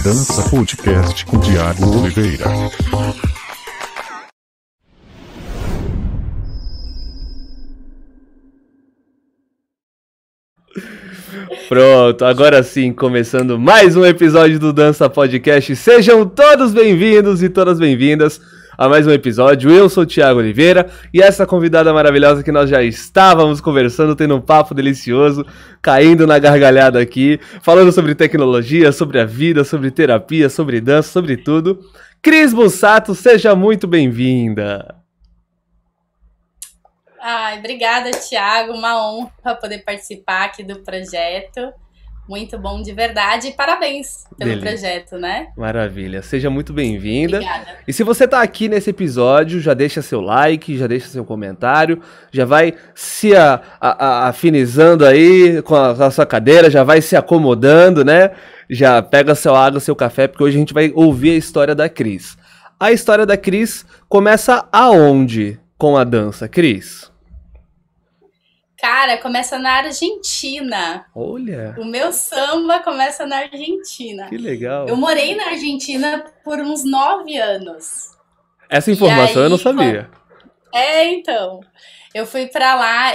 Dança Podcast com Thiago Oliveira. Pronto, agora sim, começando mais um episódio do Dança Podcast. Sejam todos bem-vindos e todas bem-vindas a mais um episódio. Eu sou o Thiago Oliveira e essa convidada maravilhosa que nós já estávamos conversando, tendo um papo delicioso, caindo na gargalhada aqui, falando sobre tecnologia, sobre a vida, sobre terapia, sobre dança, sobre tudo. Cris Bussato, seja muito bem-vinda. Ai, obrigada, Thiago. Uma honra poder participar aqui do projeto. Muito bom de verdade. E parabéns pelo projeto, né? Maravilha. Seja muito bem-vinda. Obrigada. E se você tá aqui nesse episódio, já deixa seu like, já deixa seu comentário, já vai se afinizando aí com a sua cadeira, já vai se acomodando, né? Já pega seu água, seu café, porque hoje a gente vai ouvir a história da Cris. A história da Cris começa aonde com a dança, Cris? Cara, começa na Argentina. Olha! O meu samba começa na Argentina. Que legal! Eu morei na Argentina por uns 9 anos. Essa informação eu não sabia. Então. Eu fui pra lá,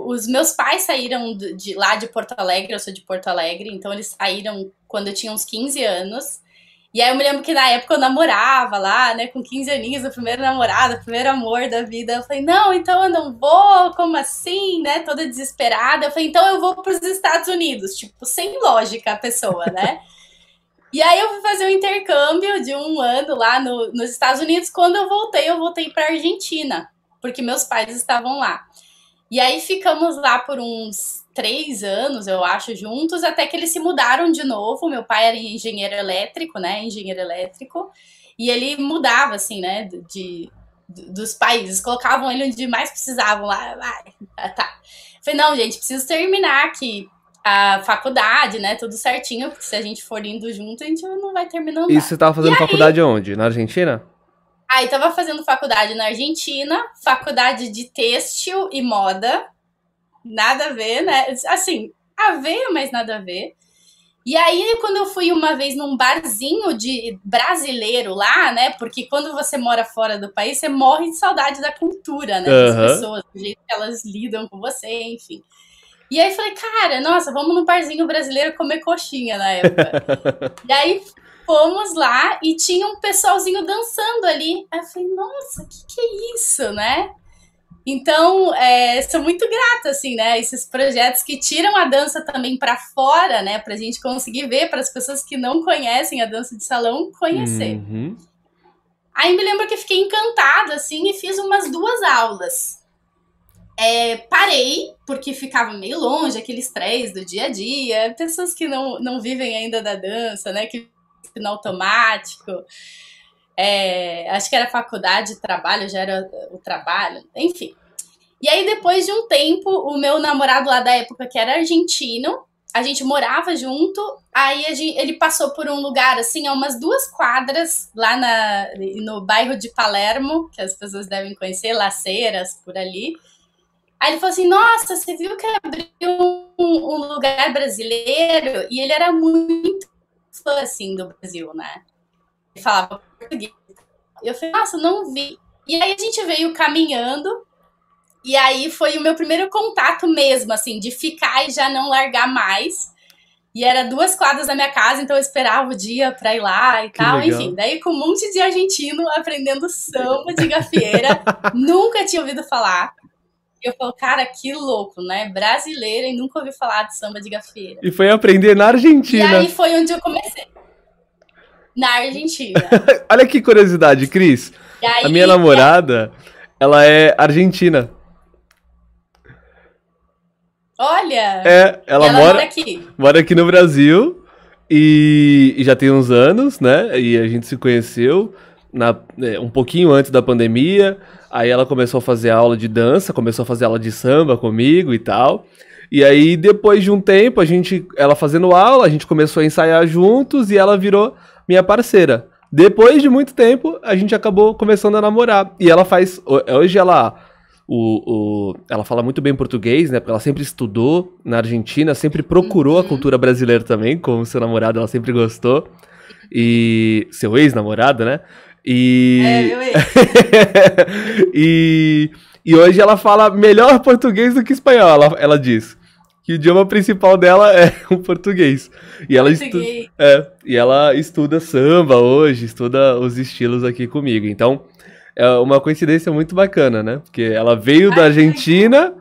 os meus pais saíram de lá de Porto Alegre, eu sou de Porto Alegre, então eles saíram quando eu tinha uns 15 anos. E aí eu me lembro que na época eu namorava lá, né, com 15 aninhos, o primeiro namorado, o primeiro amor da vida. Eu falei, não, então eu não vou, como assim, né, toda desesperada. Eu falei, então eu vou pros Estados Unidos, tipo, sem lógica a pessoa, né. E aí eu fui fazer um intercâmbio de 1 ano lá nos Estados Unidos. Quando eu voltei pra Argentina, porque meus pais estavam lá. E aí ficamos lá por uns 3 anos, eu acho, juntos, até que eles se mudaram de novo. Meu pai era engenheiro elétrico, né? E ele mudava, assim, né? Dos países. Colocavam ele onde mais precisavam lá. Tá. Falei, não, gente, preciso terminar aqui a faculdade, né? Tudo certinho, porque se a gente for indo junto, a gente não vai terminando nada. E você tava fazendo faculdade onde? Na Argentina? Aí tava fazendo faculdade na Argentina, faculdade de têxtil e moda. Nada a ver, né? Assim, a ver, mas nada a ver. E aí, quando eu fui uma vez num barzinho de brasileiro lá, né? Porque quando você mora fora do país, você morre de saudade da cultura, né? Das pessoas, do jeito que elas lidam com você, enfim. E aí falei, cara, nossa, vamos num barzinho brasileiro comer coxinha na época. E aí fomos lá e tinha um pessoalzinho dançando ali. Aí eu falei, nossa, que é isso, né? Então, sou muito grata, assim, né? Esses projetos que tiram a dança também para fora, né? Pra gente conseguir ver, para as pessoas que não conhecem a dança de salão, conhecer. Uhum. Aí me lembro que fiquei encantada, assim, e fiz umas 2 aulas. Parei, porque ficava meio longe, aquele estresse do dia a dia. Pessoas que não vivem ainda da dança, né? Que no automático. Acho que era faculdade, trabalho, já era o trabalho, enfim. E aí, depois de um tempo, o meu namorado lá da época, que era argentino, a gente morava junto, aí ele passou por um lugar, assim, a umas 2 quadras, lá no bairro de Palermo, que as pessoas devem conhecer, Las Heras, por ali. Aí ele falou assim, nossa, você viu que abriu um lugar brasileiro? E ele era muito fã, assim, do Brasil, né? Ele falava português. Eu falei, nossa, não vi. E aí a gente veio caminhando, e aí foi o meu primeiro contato mesmo, assim, de ficar e já não largar mais. E era 2 quadras da minha casa, então eu esperava o dia pra ir lá e tal, legal. Enfim. Daí com um monte de argentino aprendendo samba de gafieira, nunca tinha ouvido falar. Eu falo, cara, que louco, né? Brasileira e nunca ouvi falar de samba de gafieira. E foi aprender na Argentina. E aí foi onde eu comecei. Na Argentina. Olha que curiosidade, Cris. Aí, a minha namorada, ela é argentina. Olha! Ela mora aqui no Brasil e já tem uns anos, né? E a gente se conheceu um pouquinho antes da pandemia. Aí ela começou a fazer aula de dança, começou a fazer aula de samba comigo e tal. E aí, depois de um tempo, ela fazendo aula, a gente começou a ensaiar juntos e ela virou minha parceira. Depois de muito tempo, a gente acabou começando a namorar. E ela hoje ela fala muito bem português, né? Porque ela sempre estudou na Argentina, sempre procurou a cultura brasileira também, como seu namorado, ela sempre gostou. E seu ex-namorado, né? Meu ex. E hoje ela fala melhor português do que espanhol, ela diz. Que o idioma principal dela é o português. E ela, e ela estuda samba hoje, estuda os estilos aqui comigo. Então, é uma coincidência muito bacana, né? Porque ela veio da Argentina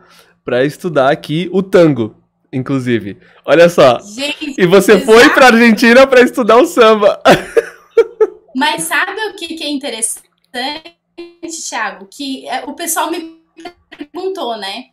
para estudar aqui o tango, inclusive. Olha só. Gente, e você foi para Argentina para estudar o samba. Mas sabe o que é interessante, Thiago? Que o pessoal me perguntou, né?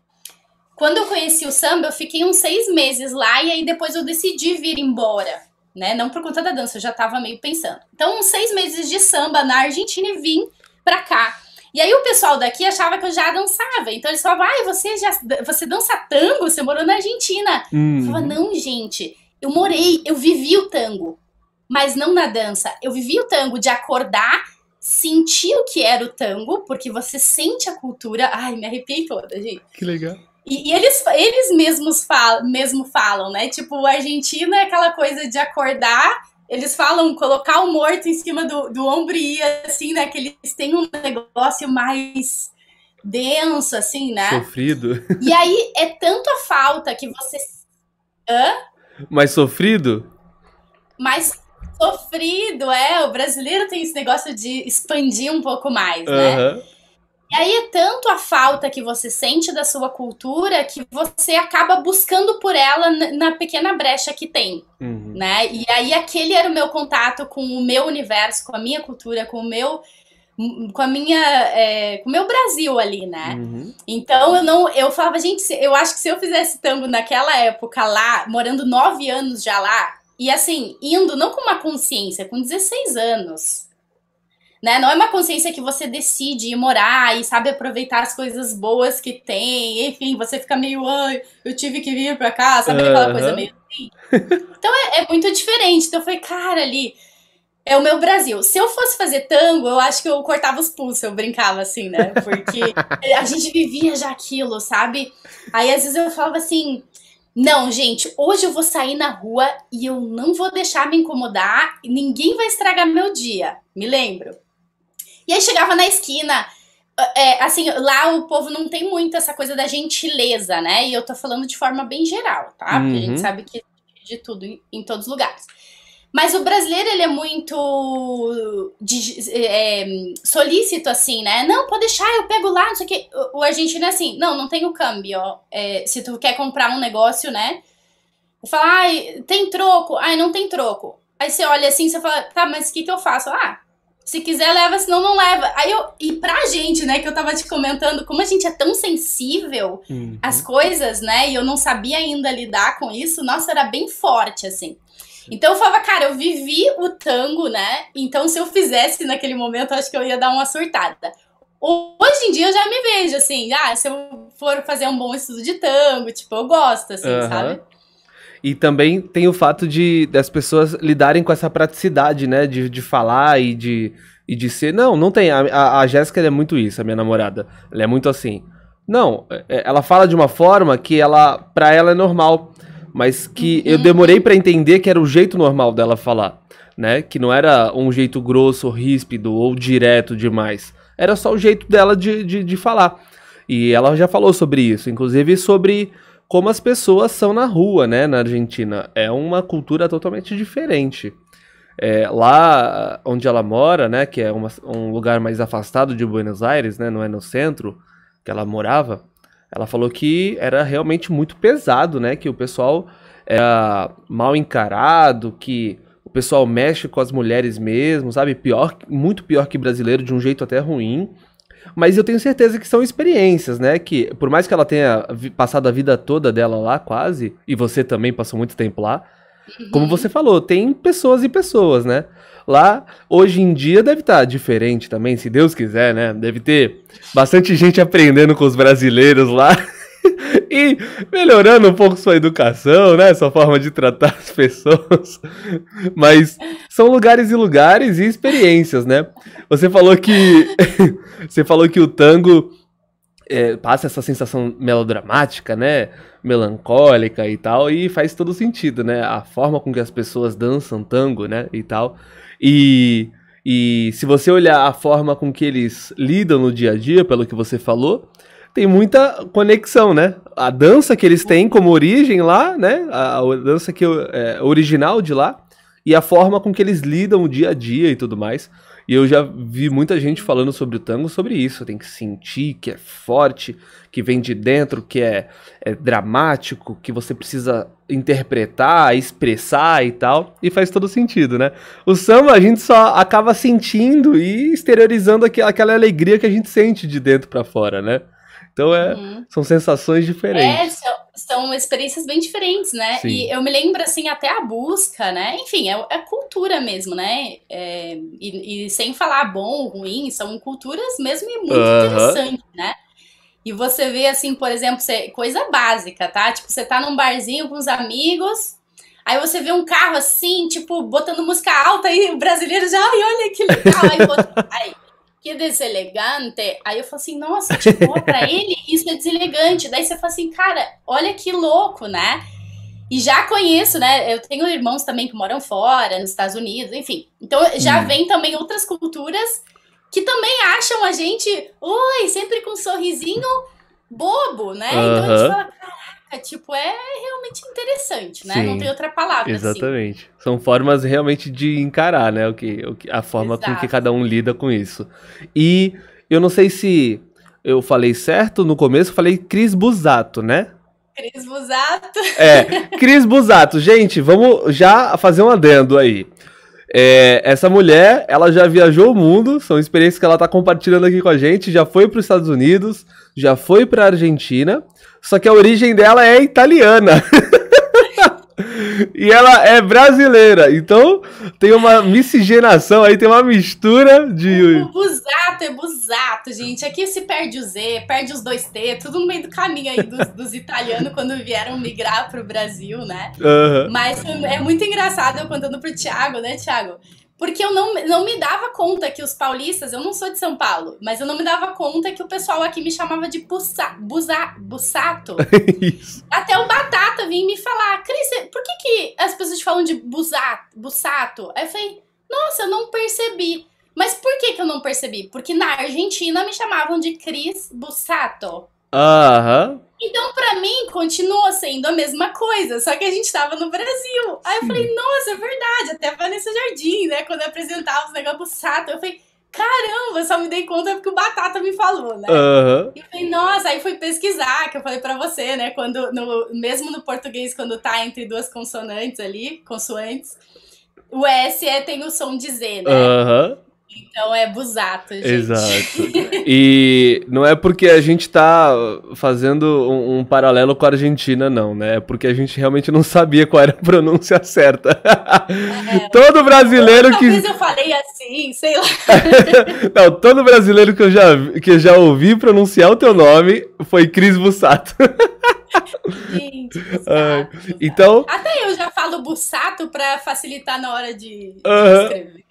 Quando eu conheci o samba, eu fiquei uns 6 meses lá e aí depois eu decidi vir embora, né? Não por conta da dança, eu já tava meio pensando. Então, uns 6 meses de samba na Argentina e vim pra cá. E aí o pessoal daqui achava que eu já dançava. Então eles falavam, você dança tango? Você morou na Argentina. Eu falava, não, gente, eu vivi o tango, mas não na dança. Eu vivi o tango de acordar, sentir o que era o tango, porque você sente a cultura. Ai, me arrepiei toda, gente. Que legal. E eles mesmos falam, né? Tipo, a Argentina é aquela coisa de acordar, eles falam colocar o morto em cima do ombro e ir, assim, né? Que eles têm um negócio mais denso, assim, né? Sofrido. E aí é tanto a falta que você... Mais sofrido? Mais sofrido, o brasileiro tem esse negócio de expandir um pouco mais, né? E aí é tanto a falta que você sente da sua cultura que você acaba buscando por ela na pequena brecha que tem, né? E aí aquele era o meu contato com o meu universo, com a minha cultura, com o meu Brasil ali, né? Então eu falava, gente, eu acho que se eu fizesse tango naquela época lá, morando 9 anos já lá, e assim, indo não com uma consciência, com 16 anos... Né? Não é uma consciência que você decide ir morar e sabe aproveitar as coisas boas que tem, enfim, você fica meio, eu tive que vir pra cá, sabe aquela coisa meio assim? Então é muito diferente. Então eu falei, cara, ali é o meu Brasil. Se eu fosse fazer tango, eu acho que eu cortava os pulsos, eu brincava assim, né? Porque a gente vivia já aquilo, sabe? Aí às vezes eu falava assim, não, gente, hoje eu vou sair na rua e eu não vou deixar me incomodar e ninguém vai estragar meu dia, me lembro. E aí chegava na esquina, assim, lá o povo não tem muito essa coisa da gentileza, né? E eu tô falando de forma bem geral, tá? Porque a gente sabe que de tudo em todos os lugares. Mas o brasileiro, ele é muito solícito, assim, né? Não, pode deixar, eu pego lá, não sei o quê. O argentino é assim, não tem o câmbio, ó. Se tu quer comprar um negócio, né? Eu falo, tem troco? Não tem troco. Aí você olha assim, você fala, tá, mas o que eu faço? Se quiser, leva, senão não leva. E pra gente, né, que eu tava te comentando, como a gente é tão sensível às coisas, né, e eu não sabia ainda lidar com isso, nossa, era bem forte, assim. Então eu falava, cara, eu vivi o tango, né, então se eu fizesse naquele momento, eu acho que eu ia dar uma surtada. Hoje em dia eu já me vejo, assim, se eu for fazer um bom estudo de tango, tipo, eu gosto, assim, sabe? E também tem o fato das pessoas lidarem com essa praticidade, né? De falar e de ser... Não tem. A Jéssica é muito isso, a minha namorada. Ela é muito assim. Não, ela fala de uma forma que pra ela é normal. Mas que eu demorei pra entender que era o jeito normal dela falar, né? Que não era um jeito grosso, ríspido ou direto demais. Era só o jeito dela de falar. E ela já falou sobre isso. Inclusive sobre... como as pessoas são na rua, né, na Argentina. É uma cultura totalmente diferente. Lá onde ela mora, né, que é um lugar mais afastado de Buenos Aires, né, não é no centro que ela morava, ela falou que era realmente muito pesado, né, que o pessoal era mal encarado, que o pessoal mexe com as mulheres mesmo, sabe, muito pior que brasileiro, de um jeito até ruim. Mas eu tenho certeza que são experiências, né? Que por mais que ela tenha passado a vida toda dela lá, quase, e você também passou muito tempo lá, como você falou, tem pessoas e pessoas, né? Lá, hoje em dia, deve estar diferente também, se Deus quiser, né? Deve ter bastante gente aprendendo com os brasileiros lá e melhorando um pouco sua educação, né? Sua forma de tratar as pessoas. Mas são lugares e lugares e experiências, né? Você falou que o tango passa essa sensação melodramática, né? Melancólica e tal, e faz todo sentido, né? A forma com que as pessoas dançam tango, né? E tal. E, e se você olhar a forma com que eles lidam no dia a dia, pelo que você falou, tem muita conexão, né? A dança que eles têm como origem lá, né? A dança que é original de lá, e a forma com que eles lidam o dia a dia e tudo mais. E eu já vi muita gente falando sobre o tango, sobre isso. Tem que sentir que é forte, que vem de dentro, que é dramático, que você precisa interpretar, expressar e tal. E faz todo sentido, né? O samba a gente só acaba sentindo e exteriorizando aquela alegria que a gente sente de dentro pra fora, né? Então são sensações diferentes. São experiências bem diferentes, né? Sim. E eu me lembro, assim, até a busca, né? Enfim, é cultura mesmo, né? E sem falar bom ou ruim, são culturas mesmo e muito interessantes, né? E você vê, assim, por exemplo, coisa básica, tá? Tipo, você tá num barzinho com os amigos, aí você vê um carro assim, tipo, botando música alta e o brasileiro já, ai, olha que legal. Aí, que deselegante. Aí eu falo assim, nossa, tipo, pra ele isso é deselegante. Daí você fala assim, cara, olha que louco, né? E já conheço, né? Eu tenho irmãos também que moram fora, nos Estados Unidos, enfim. Então já vem também outras culturas que também acham a gente, oi, sempre com um sorrisinho bobo, né? Então a gente fala, caraca, tipo, é realmente interessante, né? Sim, não tem outra palavra, exatamente. Assim. São formas realmente de encarar, né? A forma com que cada um lida com isso. E eu não sei se eu falei certo no começo, eu falei Cris Busato, né? Cris Busato. Cris Busato. Gente, vamos já fazer um adendo aí. Essa mulher, ela já viajou o mundo, são experiências que ela tá compartilhando aqui com a gente, já foi para os Estados Unidos, já foi para a Argentina, só que a origem dela é italiana. E ela é brasileira, então tem uma miscigenação aí, tem uma mistura de... O Busato é Busato, gente. Aqui se perde o Z, perde os 2T, tudo no meio do caminho aí dos italianos quando vieram migrar pro Brasil, né? Mas é muito engraçado eu contando pro Thiago, né, Thiago? Porque eu não me dava conta que os paulistas, eu não sou de São Paulo, mas eu não me dava conta que o pessoal aqui me chamava de Busato. Isso. Até o Batata vinha me falar, Cris, por que as pessoas te falam de Busato? Aí eu falei, nossa, eu não percebi. Mas por que eu não percebi? Porque na Argentina me chamavam de Cris Busato. Então, pra mim, continua sendo a mesma coisa, só que a gente tava no Brasil. Aí eu falei, nossa, é verdade, até a Vanessa Jardim, né, quando eu apresentava os negócios do Sato, eu falei, caramba, eu só me dei conta porque o Batata me falou, né? E eu falei, nossa, aí fui pesquisar, que eu falei pra você, né, mesmo no português, quando tá entre duas consonantes ali, consoantes, o S tem o som de Z, né? Então é Busato, gente. Exato. E não é porque a gente tá fazendo um paralelo com a Argentina, não, né? É porque a gente realmente não sabia qual era a pronúncia certa. Todo brasileiro talvez eu falei assim, sei lá. Não, todo brasileiro que eu já ouvi pronunciar o teu nome foi Cris Busato. Gente, Busato. Então... Até eu já falo Busato pra facilitar na hora de escrever.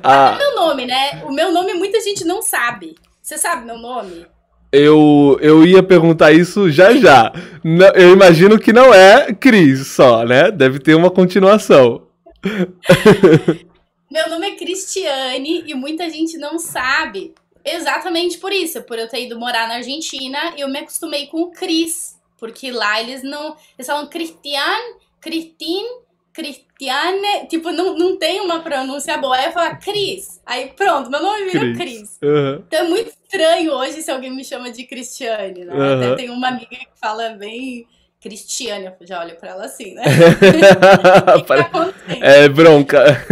Até meu nome, né? O meu nome muita gente não sabe. Você sabe meu nome? Eu ia perguntar isso já. Eu imagino que não é Cris só, né? Deve ter uma continuação. Meu nome é Cristiane e muita gente não sabe. Exatamente por isso, por eu ter ido morar na Argentina, eu me acostumei com o Cris. Porque lá eles falam Cristiane, Cristiane, tipo, não tem uma pronúncia boa. Aí eu falo Cris. Aí pronto, meu nome virou Cris. Então é muito estranho hoje se alguém me chama de Cristiane, né? Até tem uma amiga que fala bem Cristiane, eu já olho pra ela assim, né? O que tá acontecendo? É bronca.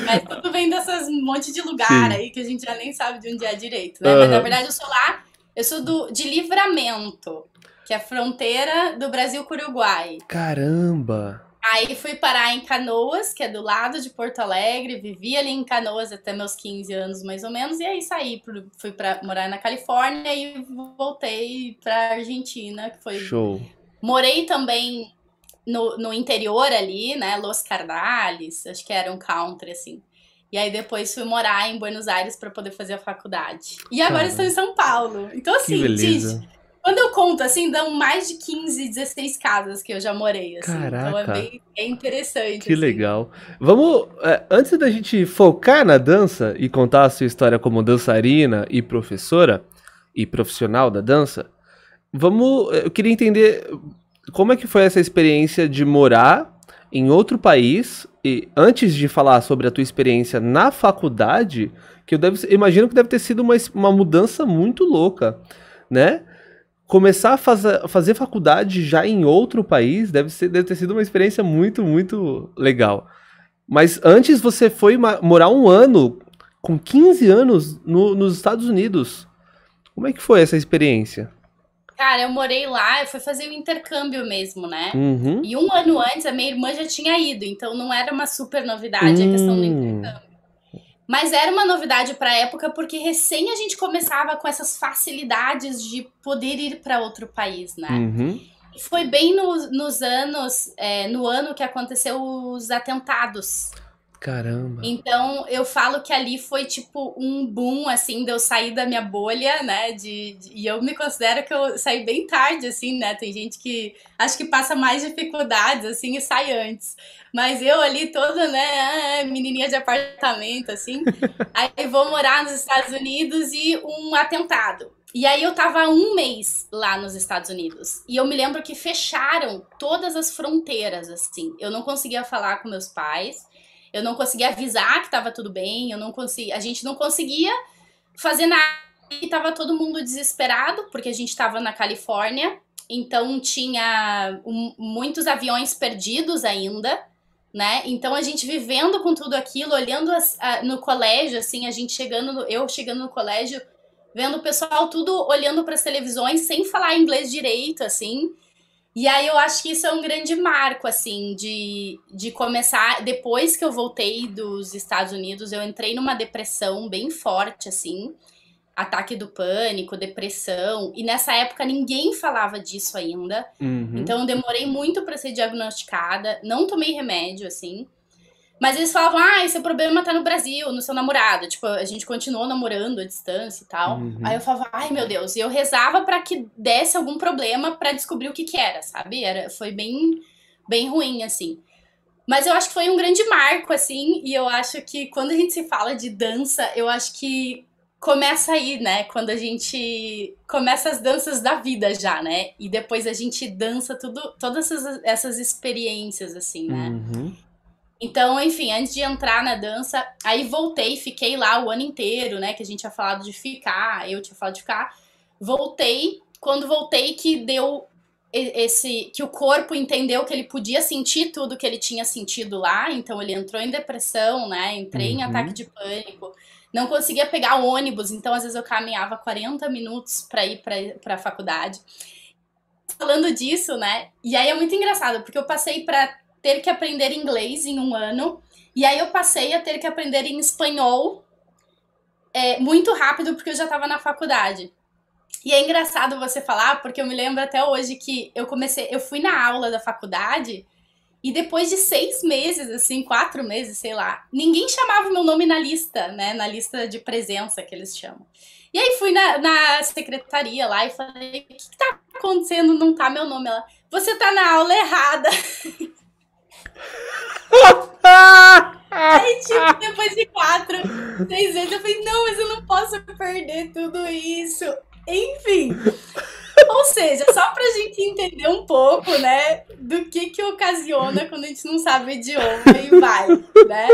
Mas tudo vem dessas monte de lugar aí que a gente já nem sabe de onde é direito, né? Mas na verdade eu sou de Livramento, que é a fronteira do Brasil com o Uruguai. Caramba! Aí fui parar em Canoas, que é do lado de Porto Alegre, vivi ali em Canoas até meus 15 anos, mais ou menos, e aí fui pra morar na Califórnia e voltei pra Argentina, que foi... Show! Morei também no interior ali, né, Los Cardales, acho que era um country, assim. E aí depois fui morar em Buenos Aires para poder fazer a faculdade. E agora Cara, estou em São Paulo. Então, que assim, beleza. gente, quando eu conto, assim, dão mais de 15, 16 casas que eu já morei, assim. Então é Caraca, bem interessante, que assim. legal. Vamos, antes da gente focar na dança e contar a sua história como dançarina e professora e profissional da dança, eu queria entender como é que foi essa experiência de morar em outro país e antes de falar sobre a tua experiência na faculdade, que imagino que deve ter sido uma mudança muito louca, né? Começar a fazer faculdade já em outro país deve ter sido uma experiência muito, muito legal. Mas antes você foi morar um ano, com 15 anos, nos Estados Unidos. Como é que foi essa experiência? Cara, eu morei lá, eu fui fazer o intercâmbio mesmo, né? Uhum. E um ano antes a minha irmã já tinha ido, então não era uma super novidade a questão do Hum. intercâmbio. Mas era uma novidade para a época porque recém a gente começava com essas facilidades de poder ir para outro país, né? Uhum. E foi bem nos anos, no ano que aconteceu os atentados. Caramba. Então, eu falo que ali foi tipo um boom, assim, de eu sair da minha bolha, né? E eu me considero que eu saí bem tarde, assim, né? Tem gente que acho que passa mais dificuldades, assim, e sai antes. Mas eu ali toda, né, menininha de apartamento, assim. Aí vou morar nos Estados Unidos e um atentado. E aí eu tava 1 mês lá nos Estados Unidos. E eu me lembro que fecharam todas as fronteiras, assim. Eu não conseguia falar com meus pais. Eu não conseguia avisar que estava tudo bem, a gente não conseguia fazer nada. E estava todo mundo desesperado, porque a gente estava na Califórnia, então tinha muitos aviões perdidos ainda, né? Então a gente vivendo com tudo aquilo, olhando no colégio, assim, eu chegando no colégio, vendo o pessoal tudo olhando para as televisões sem falar inglês direito, assim. E aí eu acho que isso é um grande marco, assim, de começar. Depois que eu voltei dos Estados Unidos, eu entrei numa depressão bem forte, assim. Ataque do pânico, depressão. E nessa época ninguém falava disso ainda. Uhum. Então eu demorei muito para ser diagnosticada. Não tomei remédio, assim. Mas eles falavam, esse problema tá no Brasil, no seu namorado. Tipo, a gente continuou namorando à distância e tal. Uhum. Aí eu falava, ai meu Deus. E eu rezava pra que desse algum problema pra descobrir o que que era, sabe? Foi bem ruim, assim. Mas eu acho que foi um grande marco, assim. E eu acho que quando a gente se fala de dança, eu acho que começa aí, né? Quando a gente começa as danças da vida já, né? E depois a gente dança todas essas experiências, assim, né? Uhum. Então, enfim, antes de entrar na dança, aí voltei, fiquei lá o ano inteiro, né? Que a gente tinha falado de ficar, eu tinha falado de ficar. Voltei, quando voltei que deu que o corpo entendeu que ele podia sentir tudo que ele tinha sentido lá, então ele entrou em depressão, né? Entrei em ataque de pânico. Não conseguia pegar o ônibus, então às vezes eu caminhava 40 minutos para ir para a faculdade. Falando disso, né? E aí é muito engraçado, porque eu passei para ter que aprender inglês em um ano, e aí eu passei a ter que aprender em espanhol muito rápido, porque eu já estava na faculdade. E é engraçado você falar, porque eu me lembro até hoje que eu fui na aula da faculdade, e depois de 6 meses, assim, 4 meses, sei lá, ninguém chamava o meu nome na lista, né? Na lista de presença que eles chamam. E aí fui na secretaria lá e falei, o que tá acontecendo? Não tá meu nome. Ela, você tá na aula errada. Aí, tipo, depois de 4, 6 vezes, eu falei, não, mas eu não posso perder tudo isso. Enfim. Ou seja, só pra gente entender um pouco, né, do que ocasiona quando a gente não sabe o idioma e vai, né?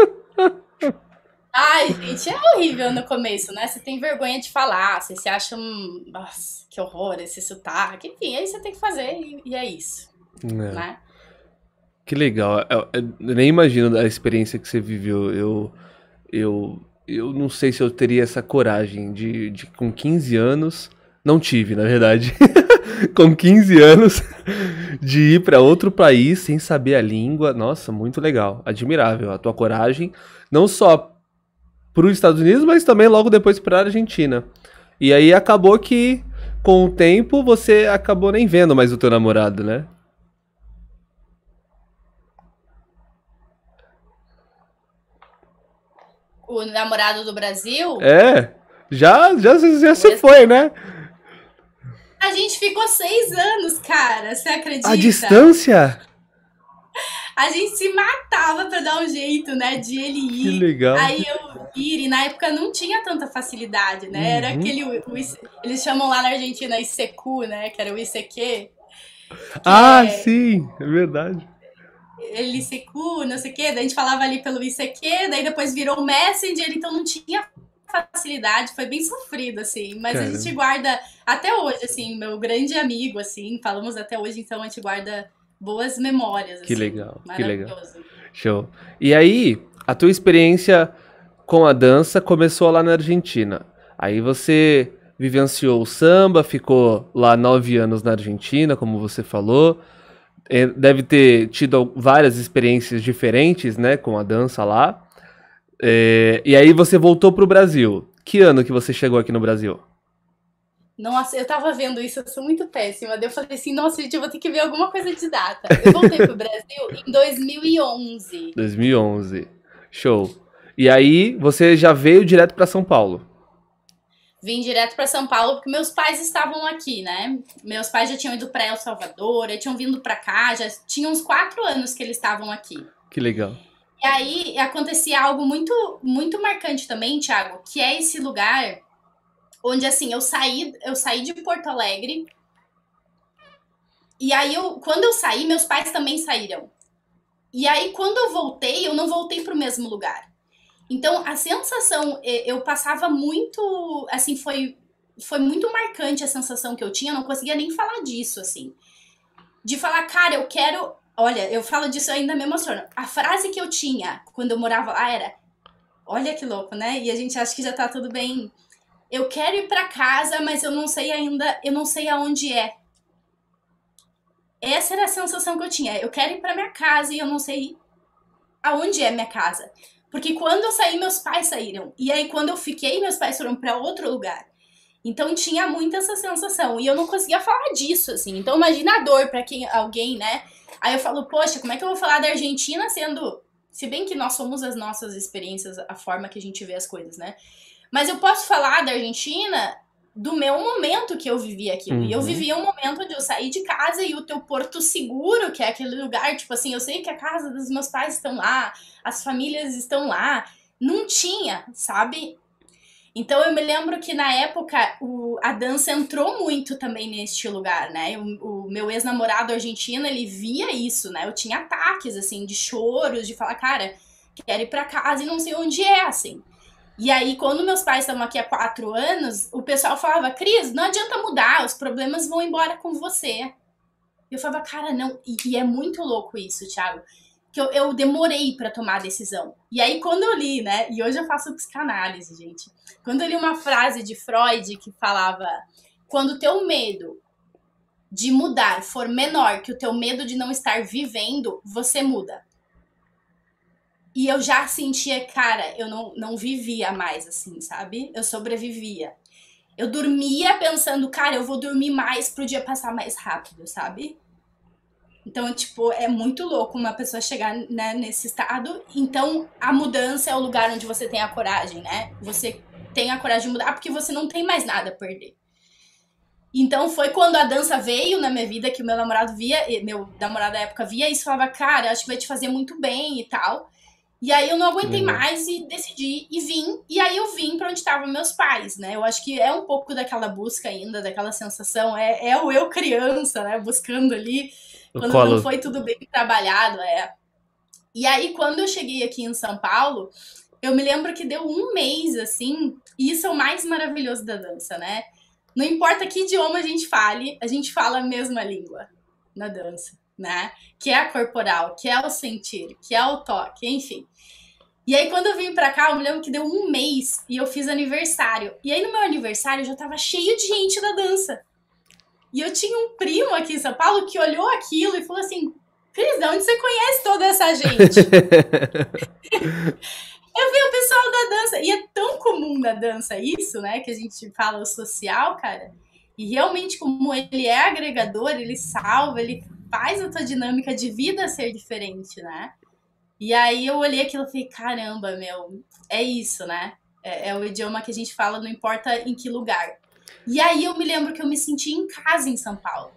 Ai, gente, é horrível no começo, né? Você tem vergonha de falar, você se acha nossa, que horror esse sotaque. Enfim, aí você tem que fazer e é isso, né? Que legal. Eu nem imagino a experiência que você viveu. Eu não sei se eu teria essa coragem de com 15 anos. Não tive, na verdade. Com 15 anos, de ir para outro país sem saber a língua. Nossa, muito legal. Admirável a tua coragem. Não só para os Estados Unidos, mas também logo depois para a Argentina. E aí acabou que, com o tempo, você acabou nem vendo mais o teu namorado, né? O namorado do Brasil, Já se foi, né? a gente ficou 6 anos, cara, você acredita? A distância? A gente se matava pra dar um jeito, né, de ele ir. Que legal. Aí eu ir, e na época não tinha tanta facilidade, né? Era aquele, eles chamam lá na Argentina ICQ, né, que era o ICQ. Sim, é verdade. Ele ICQ, não sei o quê, daí a gente falava ali pelo ICQ, daí depois virou o Messenger, então não tinha facilidade, foi bem sofrido, assim, mas Caramba. a gente guarda até hoje, assim, meu grande amigo, assim, falamos até hoje, então a gente guarda boas memórias, assim. Que legal, que legal. Maravilhoso. Show. E aí, a tua experiência com a dança começou lá na Argentina. Aí você vivenciou o samba, ficou lá 9 anos na Argentina, como você falou. Deve ter tido várias experiências diferentes, né, com a dança lá. E aí você voltou pro Brasil. Que ano que você chegou aqui no Brasil? Nossa, eu tava vendo isso, eu sou muito péssima. Daí eu falei assim, nossa, gente, eu vou ter que ver alguma coisa de data. Eu voltei pro Brasil em 2011. 2011. Show. E aí você já veio direto pra São Paulo? Vim direto pra São Paulo porque meus pais estavam aqui, né? Meus pais já tinham ido pra El Salvador, já tinham vindo pra cá, já tinha uns 4 anos que eles estavam aqui. Que legal. E aí acontecia algo muito, muito marcante também, Thiago, que é esse lugar onde, assim, eu saí de Porto Alegre, e aí quando eu saí, meus pais também saíram. E aí quando eu voltei, eu não voltei pro mesmo lugar. Então a sensação, eu passava muito, assim, foi muito marcante a sensação que eu tinha, eu não conseguia nem falar disso, assim. De falar, cara, eu quero... Olha, eu falo disso ainda me emociona. A frase que eu tinha quando eu morava lá era... Olha que louco, né? E a gente acha que já tá tudo bem. Eu quero ir pra casa, mas eu não sei ainda, eu não sei aonde é. Essa era a sensação que eu tinha. Eu quero ir pra minha casa e eu não sei aonde é minha casa. Porque quando eu saí, meus pais saíram. E aí quando eu fiquei, meus pais foram pra outro lugar. Então tinha muito essa sensação. E eu não conseguia falar disso, assim. Então imagina a dor pra alguém, né? Aí eu falo, poxa, como é que eu vou falar da Argentina sendo... Se bem que nós somos as nossas experiências, a forma que a gente vê as coisas, né? Mas eu posso falar da Argentina do meu momento que eu vivi aquilo. Uhum. E eu vivia um momento onde eu saí de casa e o teu porto seguro, que é aquele lugar, tipo assim, eu sei que a casa dos meus pais estão lá, as famílias estão lá. Não tinha, sabe? Então eu me lembro que na época a dança entrou muito também neste lugar, né? O meu ex-namorado argentino, ele via isso, né? Eu tinha ataques, assim, de choros, de falar, cara, quero ir pra casa e não sei onde é, assim. E aí, quando meus pais estavam aqui há 4 anos, o pessoal falava, Cris, não adianta mudar, os problemas vão embora com você. E eu falava, cara, não. E é muito louco isso, Thiago. Que eu demorei pra tomar a decisão. E aí, quando eu li, né? E hoje eu faço psicanálise, gente. Quando eu li uma frase de Freud que falava, quando o teu medo de mudar for menor que o teu medo de não estar vivendo, você muda. E eu já sentia, cara, eu não vivia mais assim, sabe? Eu sobrevivia. Eu dormia pensando, cara, eu vou dormir mais pro dia passar mais rápido, sabe? Então, tipo, é muito louco uma pessoa chegar, né, nesse estado. Então, a mudança é o lugar onde você tem a coragem, né? Você tem a coragem de mudar porque você não tem mais nada a perder. Então, foi quando a dança veio na minha vida que o meu namorado meu namorado da época via isso e falava, cara, acho que vai te fazer muito bem e tal. E aí eu não aguentei mais e decidi e vim. E aí eu vim pra onde estavam meus pais, né? Eu acho que é um pouco daquela busca ainda, daquela sensação. É o eu criança, né? Buscando ali, quando não foi tudo bem trabalhado, E aí, quando eu cheguei aqui em São Paulo, eu me lembro que deu 1 mês, assim, e isso é o mais maravilhoso da dança, né? Não importa que idioma a gente fale, a gente fala a mesma língua na dança, né? Que é a corporal, que é o sentir, que é o toque, enfim. E aí, quando eu vim pra cá, eu me lembro que deu 1 mês e eu fiz aniversário. E aí, no meu aniversário, já tava cheio de gente da dança. E eu tinha um primo aqui em São Paulo que olhou aquilo e falou assim, Cris, de onde você conhece toda essa gente? Eu vi o pessoal da dança. E é tão comum na dança isso, né? Que a gente fala o social, cara. E realmente, como ele é agregador, ele salva, ele faz a tua dinâmica de vida ser diferente, né? E aí eu olhei aquilo e falei, caramba, meu, é isso, né? É o idioma que a gente fala, não importa em que lugar. E aí eu me lembro que eu me senti em casa em São Paulo.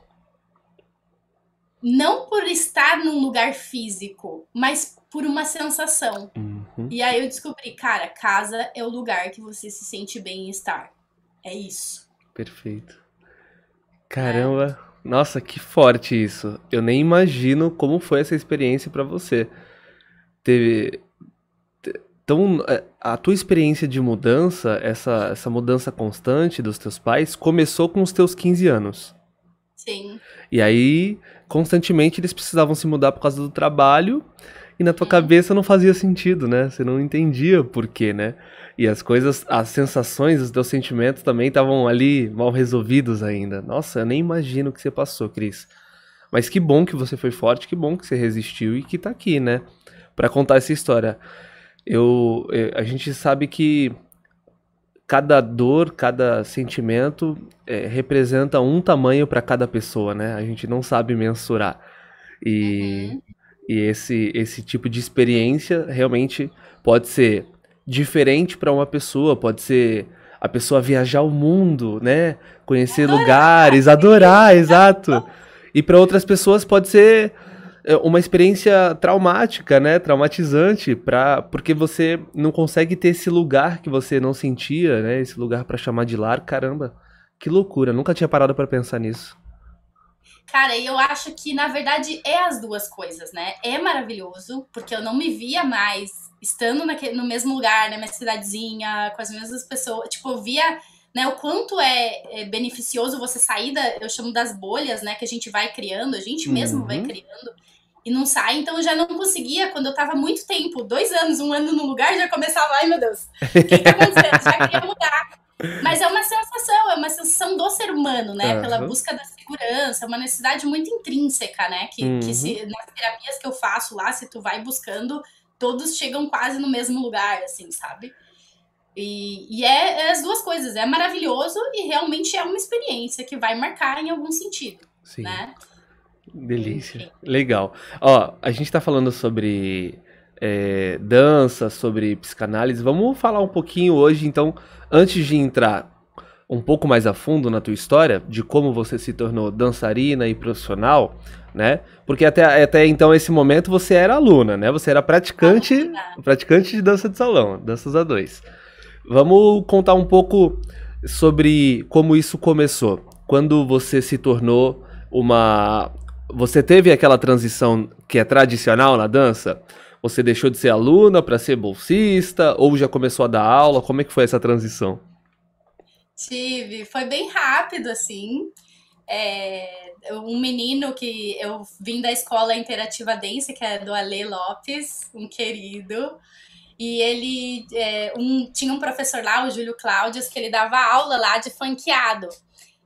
Não por estar num lugar físico, mas por uma sensação. Uhum. E aí eu descobri, cara, casa é o lugar que você se sente bem em estar. É isso. Perfeito. Né? Caramba, nossa, que forte isso. Eu nem imagino como foi essa experiência pra você. Teve. Então, a tua experiência de mudança, essa mudança constante dos teus pais, começou com os teus 15 anos. Sim. E aí, constantemente, eles precisavam se mudar por causa do trabalho, e na tua Uhum. cabeça não fazia sentido, né? Você não entendia o porquê, né? E as coisas, as sensações, os teus sentimentos também estavam ali mal resolvidos ainda. Nossa, eu nem imagino o que você passou, Cris. Mas que bom que você foi forte, que bom que você resistiu e que tá aqui, né? Pra contar essa história. A gente sabe que cada dor, cada sentimento representa um tamanho para cada pessoa, né? A gente não sabe mensurar. E, Uhum. e esse tipo de experiência realmente pode ser diferente para uma pessoa, pode ser a pessoa viajar o mundo, né? Conhecer Adorar! lugares, adorar, exato. E para outras pessoas pode ser uma experiência traumática, né? Traumatizante, porque você não consegue ter esse lugar que você não sentia, né? Esse lugar para chamar de lar. Caramba, que loucura! Nunca tinha parado para pensar nisso. Cara, e eu acho que na verdade é as duas coisas, né? É maravilhoso, porque eu não me via mais estando no mesmo lugar, na minha cidadezinha, com as mesmas pessoas. Tipo, eu via, né, o quanto é beneficioso você sair eu chamo das bolhas, né, que a gente vai criando, a gente mesmo vai Uhum. criando e não sai. Então eu já não conseguia, quando eu tava muito tempo, 2 anos, 1 ano no lugar, já começava, ai meu Deus, o que tá acontecendo? Já queria mudar. Mas é uma sensação do ser humano, né? Pela Aham. busca da segurança, é uma necessidade muito intrínseca, né? Que Uhum. se nas terapias que eu faço lá, se tu vai buscando, todos chegam quase no mesmo lugar, assim, sabe? E é as duas coisas, é maravilhoso e realmente é uma experiência que vai marcar em algum sentido, Sim. né? Delícia. Enfim. Legal. Ó, a gente tá falando sobre dança, sobre psicanálise. Vamos falar um pouquinho hoje, então, antes de entrar um pouco mais a fundo na tua história, de como você se tornou dançarina e profissional, né? Porque até então, esse momento, você era aluna, né? Você era praticante, Aluna. praticante de dança de salão, danças a dois. Vamos contar um pouco sobre como isso começou. Quando você se tornou uma. Você teve aquela transição que é tradicional na dança? Você deixou de ser aluna para ser bolsista? Ou já começou a dar aula? Como é que foi essa transição? Tive, foi bem rápido, assim. Um menino que eu vim da escola Interativa Dance, que é do Ale Lopes, um querido. E ele tinha um professor lá, o Júlio Cláudios, que ele dava aula lá de funkeado.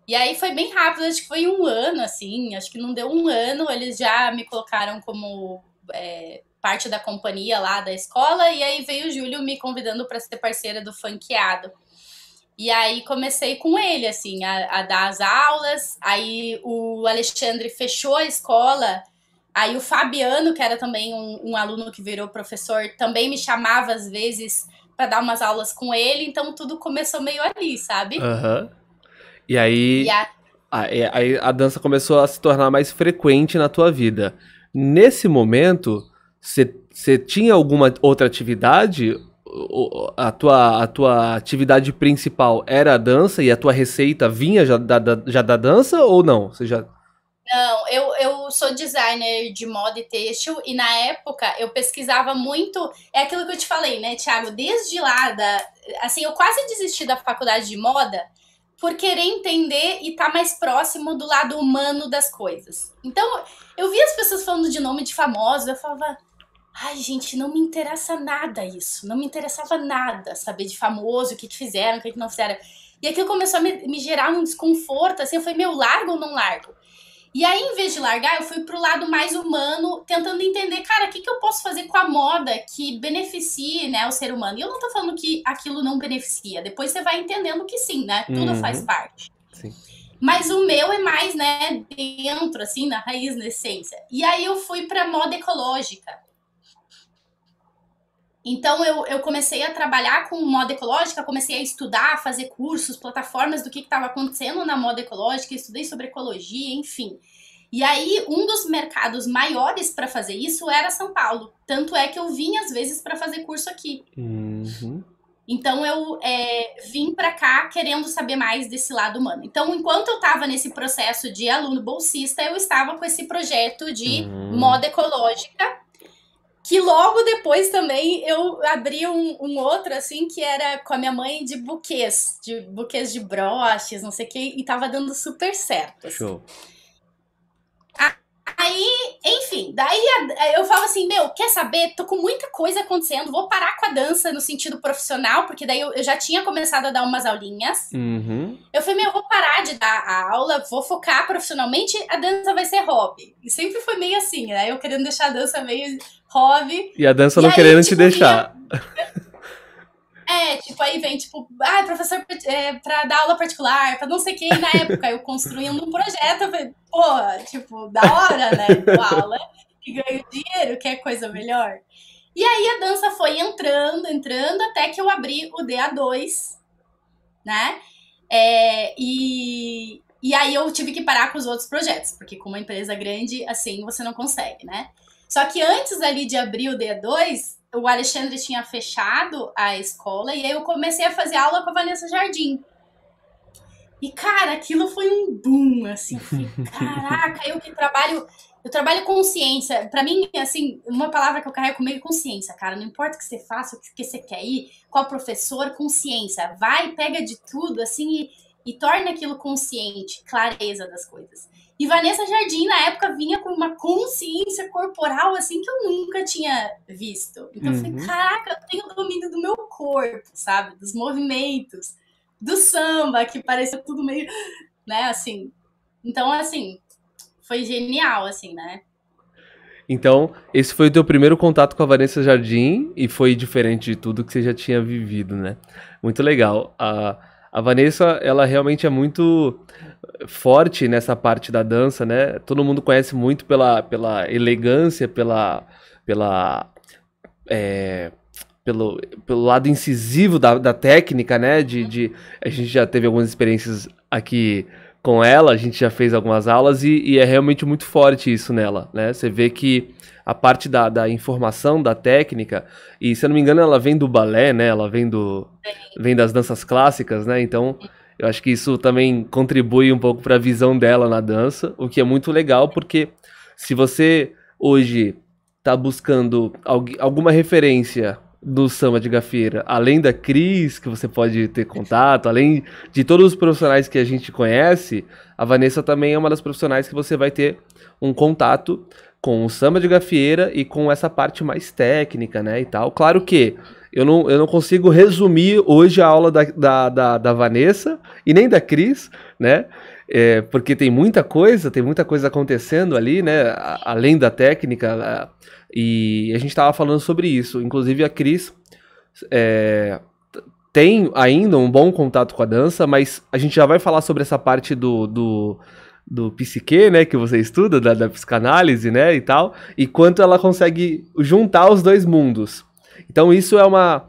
E aí foi bem rápido, acho que foi 1 ano, assim, acho que não deu 1 ano, eles já me colocaram como parte da companhia lá da escola, e aí veio o Júlio me convidando para ser parceira do funkeado. E aí comecei com ele, assim, a dar as aulas. Aí o Alexandre fechou a escola. Aí o Fabiano, que era também um aluno que virou professor, também me chamava às vezes para dar umas aulas com ele. Então tudo começou meio ali, sabe? Aham. E E aí a, aí a dança começou a se tornar mais frequente na tua vida. Nesse momento, você tinha alguma outra atividade? A tua atividade principal era a dança e a tua receita vinha já da dança ou não? Você já. não, eu sou designer de moda e têxtil e na época eu pesquisava muito. É aquilo que eu te falei, né, Thiago? Desde lá assim, eu quase desisti da faculdade de moda por querer entender e estar mais próximo do lado humano das coisas. Então, eu vi as pessoas falando de nome de famosos, eu falava, ai, gente, não me interessa nada isso. Não me interessava nada saber de famoso, o que fizeram, o que não fizeram. E aquilo começou a me gerar um desconforto, assim, eu falei, meu, largo ou não largo? E aí, em vez de largar, eu fui pro lado mais humano, tentando entender, cara, o que eu posso fazer com a moda que beneficie, né, o ser humano. E eu não tô falando que aquilo não beneficia. Depois você vai entendendo que sim, né? Tudo faz Uhum, parte. sim. Mas o meu é mais, né, dentro, assim, na raiz, na essência. E aí eu fui pra moda ecológica. Então eu comecei a trabalhar com moda ecológica, comecei a estudar, fazer cursos, plataformas do que estava acontecendo na moda ecológica, estudei sobre ecologia, enfim. E aí, um dos mercados maiores para fazer isso era São Paulo. Tanto é que eu vim, às vezes, para fazer curso aqui. Uhum. Então, eu vim para cá querendo saber mais desse lado humano. Então, enquanto eu estava nesse processo de aluno bolsista, eu estava com esse projeto de moda ecológica, que logo depois também eu abri um outro, assim, que era com a minha mãe de buquês de broches, não sei o que, e tava dando super certo. Assim. Show. Aí, enfim, daí eu falo assim, quer saber? Tô com muita coisa acontecendo, vou parar com a dança no sentido profissional, porque daí eu já tinha começado a dar umas aulinhas. Uhum. Eu falei, eu vou parar de dar a aula, vou focar profissionalmente, a dança vai ser hobby. E sempre foi meio assim, né? Eu querendo deixar a dança meio hobby. E a dança não querendo te deixar. Aí vem, professor pra dar aula particular, pra não sei quem, na época, eu construindo um projeto, eu falei, porra, da hora, né, com aula, que ganho dinheiro, quer coisa melhor. E aí a dança foi entrando, até que eu abri o DA2, né, e aí eu tive que parar com os outros projetos, porque com uma empresa grande, assim, você não consegue, né. Só que antes ali de abrir o DA2, o Alexandre tinha fechado a escola e aí eu comecei a fazer aula com a Vanessa Jardim. E, cara, aquilo foi um boom, assim. Caraca, eu trabalho com ciência. Pra mim, assim, uma palavra que eu carrego comigo é consciência, cara. Não importa o que você faça, o que você quer ir, qual professor, consciência. Vai, pega de tudo, assim, e torna aquilo consciente, clareza das coisas. E Vanessa Jardim, na época, vinha com uma consciência corporal, assim, que eu nunca tinha visto. Então, eu falei, caraca, eu tenho domínio do meu corpo, sabe? Dos movimentos, do samba, que parecia tudo meio, né, assim. Então, assim, foi genial, assim, né? Então, esse foi o teu primeiro contato com a Vanessa Jardim e foi diferente de tudo que você já tinha vivido, né? Muito legal. A Vanessa, ela realmente é muito forte nessa parte da dança, né? Todo mundo conhece muito pela elegância, pelo lado incisivo da técnica, né? A gente já teve algumas experiências aqui com ela, a gente já fez algumas aulas e é realmente muito forte isso nela, né? Você vê que a parte da informação, da técnica, e se eu não me engano ela vem do balé, né? Ela vem das danças clássicas, né? Então eu acho que isso também contribui um pouco para a visão dela na dança, o que é muito legal, porque se você hoje está buscando alguma referência do samba de gafieira, além da Cris, que você pode ter contato, além de todos os profissionais que a gente conhece, a Vanessa também é uma das profissionais que você vai ter um contato com o samba de gafieira e com essa parte mais técnica, né, e tal. Claro que eu não consigo resumir hoje a aula da Vanessa e nem da Cris, né, porque tem muita coisa acontecendo ali, né, além da técnica, e a gente estava falando sobre isso. Inclusive a Cris tem ainda um bom contato com a dança, mas a gente já vai falar sobre essa parte do psique, né, que você estuda, da psicanálise, né, e tal, e quanto ela consegue juntar os dois mundos. Então isso é uma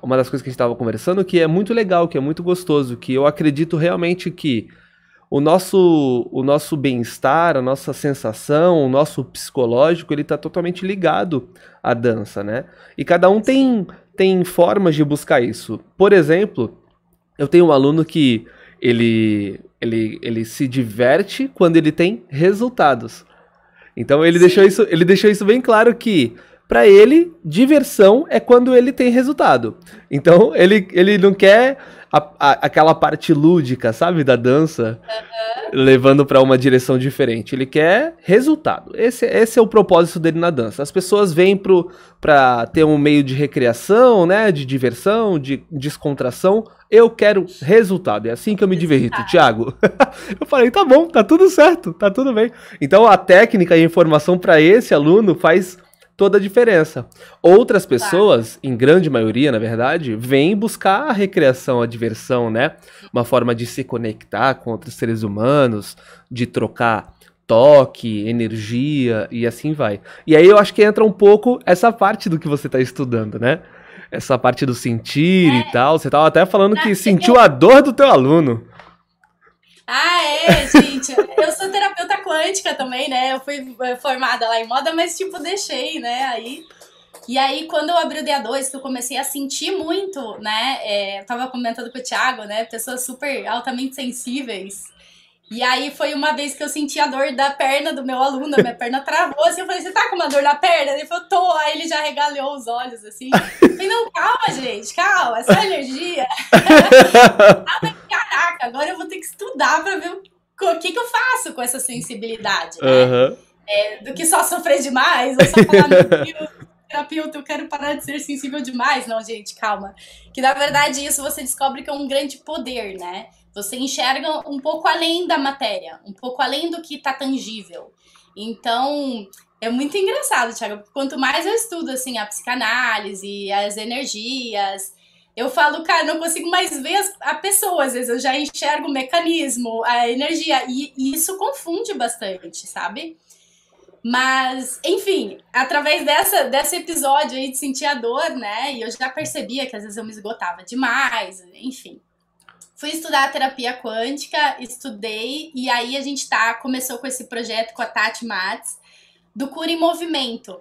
das coisas que a gente estava conversando, que é muito legal, que é muito gostoso, que eu acredito realmente que o nosso bem-estar, a nossa sensação, o nosso psicológico, ele está totalmente ligado à dança, né? E cada um tem formas de buscar isso. Por exemplo, eu tenho um aluno que ele se diverte quando ele tem resultados. Então ele deixou isso bem claro que para ele, diversão é quando ele tem resultado. Então ele não quer aquela parte lúdica, sabe, da dança, levando para uma direção diferente. Ele quer resultado. Esse é o propósito dele na dança. As pessoas vêm para ter um meio de recreação, né, de diversão, de descontração. Eu quero resultado. É assim que eu me divirto, Thiago. Eu falei, tá bom, tá tudo certo, tá tudo bem. Então a técnica e a informação para esse aluno faz toda a diferença. Outras pessoas, em grande maioria, na verdade, vêm buscar a recreação, a diversão, né? Uma forma de se conectar com outros seres humanos, de trocar toque, energia e assim vai. E aí eu acho que entra um pouco essa parte do que você tá estudando, né? Essa parte do sentir e tal. Você tava até falando que sentiu a dor do teu aluno. Gente, eu sou terapeuta quântica também, né? Eu fui formada lá em moda, mas tipo, deixei, né? E aí, quando eu abri o DA2, que eu comecei a sentir muito, né? Eu tava comentando com o Thiago, né? Pessoas super altamente sensíveis. E aí foi uma vez que eu senti a dor da perna do meu aluno, a minha perna travou, assim, eu falei, você tá com uma dor na perna? Ele falou, tô. Aí ele já regalhou os olhos, assim. Eu falei, não, calma, gente, calma, essa energia. Caraca, agora eu vou ter que estudar pra ver o que eu faço com essa sensibilidade, né? Uhum. Do que só sofrer demais, ou só falar, meu Deus, terapeuta, eu quero parar de ser sensível demais. Não, gente, calma. Que na verdade isso você descobre que é um grande poder, né? Você enxerga um pouco além da matéria, um pouco além do que tá tangível. Então, é muito engraçado, Thiago, porque quanto mais eu estudo, assim, a psicanálise, as energias, eu falo, cara, não consigo mais ver a pessoa, às vezes eu já enxergo o mecanismo, a energia, e isso confunde bastante, sabe? Mas, enfim, através desse episódio aí de sentir a dor, né, e eu já percebia que às vezes eu me esgotava demais, enfim. Fui estudar terapia quântica, estudei, e aí a gente começou com esse projeto com a Tati Matz, do Cura em Movimento.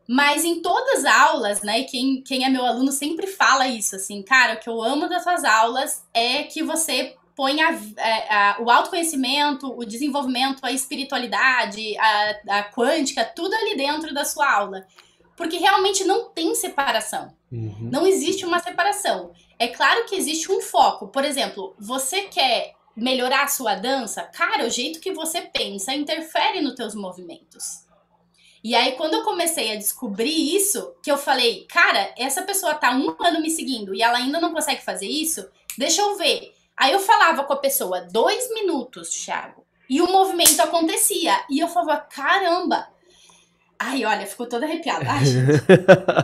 Mas em todas as aulas, né, quem é meu aluno sempre fala isso, assim, cara, o que eu amo das suas aulas é que você põe o autoconhecimento, o desenvolvimento, a espiritualidade, a quântica, tudo ali dentro da sua aula. Porque realmente não tem separação. Uhum. Não existe uma separação. É claro que existe um foco. Por exemplo, você quer melhorar a sua dança? Cara, o jeito que você pensa interfere nos teus movimentos. E aí, quando eu comecei a descobrir isso, que eu falei, cara, essa pessoa tá 1 ano me seguindo e ela ainda não consegue fazer isso, deixa eu ver. Aí eu falava com a pessoa 2 minutos, Thiago, e o movimento acontecia. E eu falava, caramba! Ai, olha, ficou toda arrepiada. Ai, gente.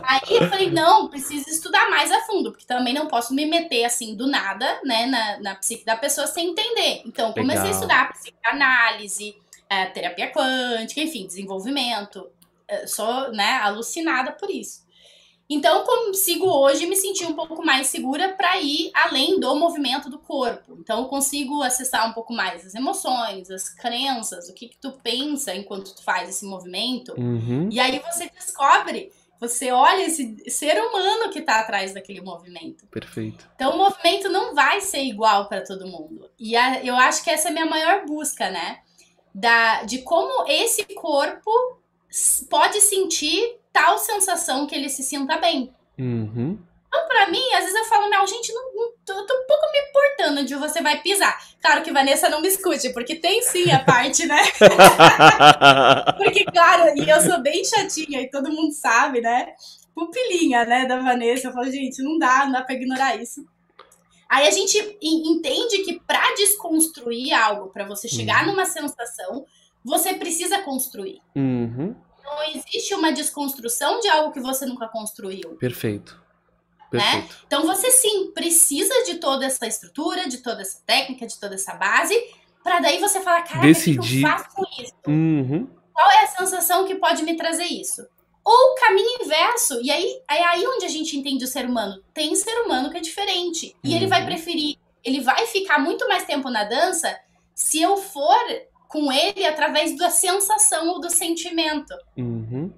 Aí eu falei, não, preciso estudar mais a fundo, porque também não posso me meter assim do nada, né, na psique da pessoa sem entender. Então, comecei a estudar psicanálise, terapia quântica, enfim, desenvolvimento. Sou, né, alucinada por isso. Então, consigo hoje me sentir um pouco mais segura para ir além do movimento do corpo. Então, eu consigo acessar um pouco mais as emoções, as crenças, o que tu pensa enquanto tu faz esse movimento. Uhum. E aí você descobre, você olha esse ser humano que tá atrás daquele movimento. Perfeito. Então, o movimento não vai ser igual para todo mundo. E eu acho que essa é a minha maior busca, né? De como esse corpo pode sentir tal sensação que ele se sinta bem. Uhum. Então, pra mim, às vezes eu falo, não, gente, tô um pouco me importando onde você vai pisar. Claro que Vanessa não me escute, porque tem sim a parte, né? Porque, claro, e eu sou bem chatinha, e todo mundo sabe, né? Pupilinha, né, da Vanessa. Eu falo, gente, não dá pra ignorar isso. Aí a gente entende que pra desconstruir algo, pra você chegar numa sensação, você precisa construir. Uhum. Não existe uma desconstrução de algo que você nunca construiu. Perfeito. Né? Então você sim precisa de toda essa estrutura, de toda essa técnica, de toda essa base, para daí você falar, cara, o que eu faço com isso? Uhum. Qual é a sensação que pode me trazer isso? Ou o caminho inverso, e aí é aí onde a gente entende o ser humano. Tem ser humano que é diferente, e ele vai preferir, ele vai ficar muito mais tempo na dança se eu for com ele através da sensação ou do sentimento. Uhum.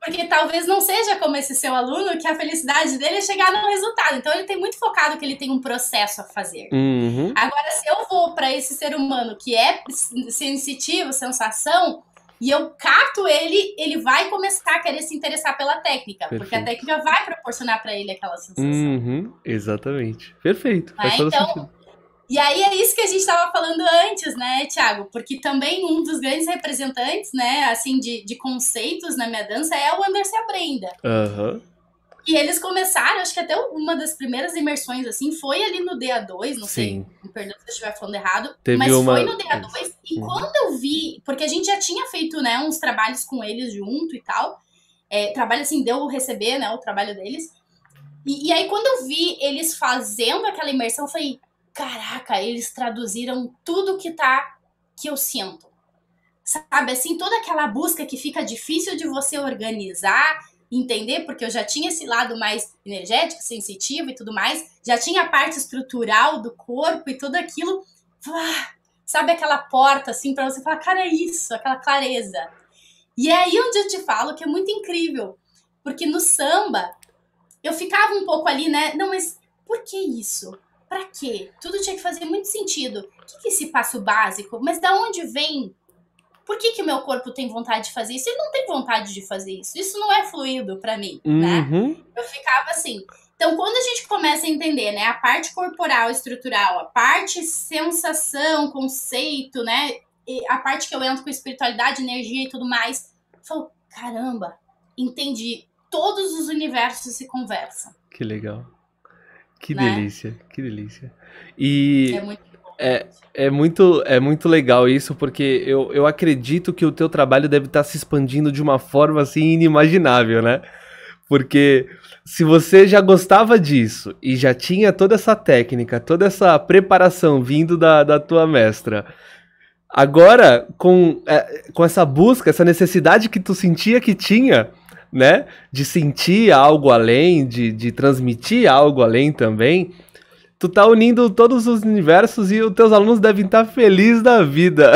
Porque talvez não seja como esse seu aluno, que a felicidade dele é chegar no resultado. Então ele tem muito focado que ele tem um processo a fazer. Uhum. Agora, se eu vou para esse ser humano que é sensitivo, sensação, e eu cato ele vai começar a querer se interessar pela técnica. Perfeito. Porque a técnica vai proporcionar para ele aquela sensação. Uhum. Exatamente. Perfeito. Faz todo sentido. E aí é isso que a gente estava falando antes, né, Thiago? Porque também um dos grandes representantes, né, assim, de conceitos na minha dança é o Anderson e a Brenda. Uhum. E eles começaram, acho que até uma das primeiras imersões, assim, foi ali no DA2, não sei, me perdoa se eu estiver falando errado, mas foi no DA2, e quando eu vi, porque a gente já tinha feito, né, uns trabalhos com eles junto e tal, trabalho assim, deu receber, né, o trabalho deles, e aí quando eu vi eles fazendo aquela imersão, eu falei, caraca, eles traduziram tudo que eu sinto. sabe, assim, toda aquela busca que fica difícil de você organizar, entender, porque eu já tinha esse lado mais energético, sensitivo e tudo mais, já tinha a parte estrutural do corpo e tudo aquilo, sabe, aquela porta, assim, pra você falar, cara, é isso, aquela clareza. E é aí onde eu te falo que é muito incrível, porque no samba, eu ficava um pouco ali, né, não, mas por que isso? Pra quê? Tudo tinha que fazer muito sentido. O que é esse passo básico? Mas da onde vem? Por que o meu corpo tem vontade de fazer isso? Ele não tem vontade de fazer isso. Isso não é fluido pra mim, né? Eu ficava assim. Então, quando a gente começa a entender, né, a parte corporal, estrutural, a parte sensação, conceito, né, e a parte que eu entro com espiritualidade, energia e tudo mais, eu falo, caramba, entendi. Todos os universos se conversam. Que legal. Que né? delícia, que delícia. E É muito bom. é muito legal isso, porque eu acredito que o teu trabalho deve estar se expandindo de uma forma assim inimaginável, né? Porque se você já gostava disso e já tinha toda essa técnica, toda essa preparação vindo da tua mestra, agora com essa busca, essa necessidade que tu sentia que tinha, né? De sentir algo além, de transmitir algo além também, tu tá unindo todos os universos e os teus alunos devem estar felizes da vida.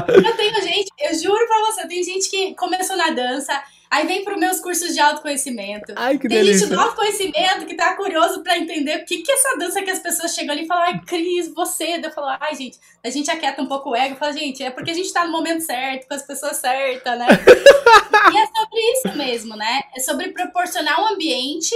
Eu tenho gente, eu juro pra você, tem gente que começou na dança, aí vem pros meus cursos de autoconhecimento. Ai, que tem delícia. gente do autoconhecimento que tá curioso pra entender o que é essa dança que as pessoas chegam ali e falam, ai, Cris, você. Eu falo, ai, gente, a gente aquieta um pouco o ego, fala, gente, é porque a gente tá no momento certo, com as pessoas certas, né? E é sobre isso mesmo, né? É sobre proporcionar um ambiente,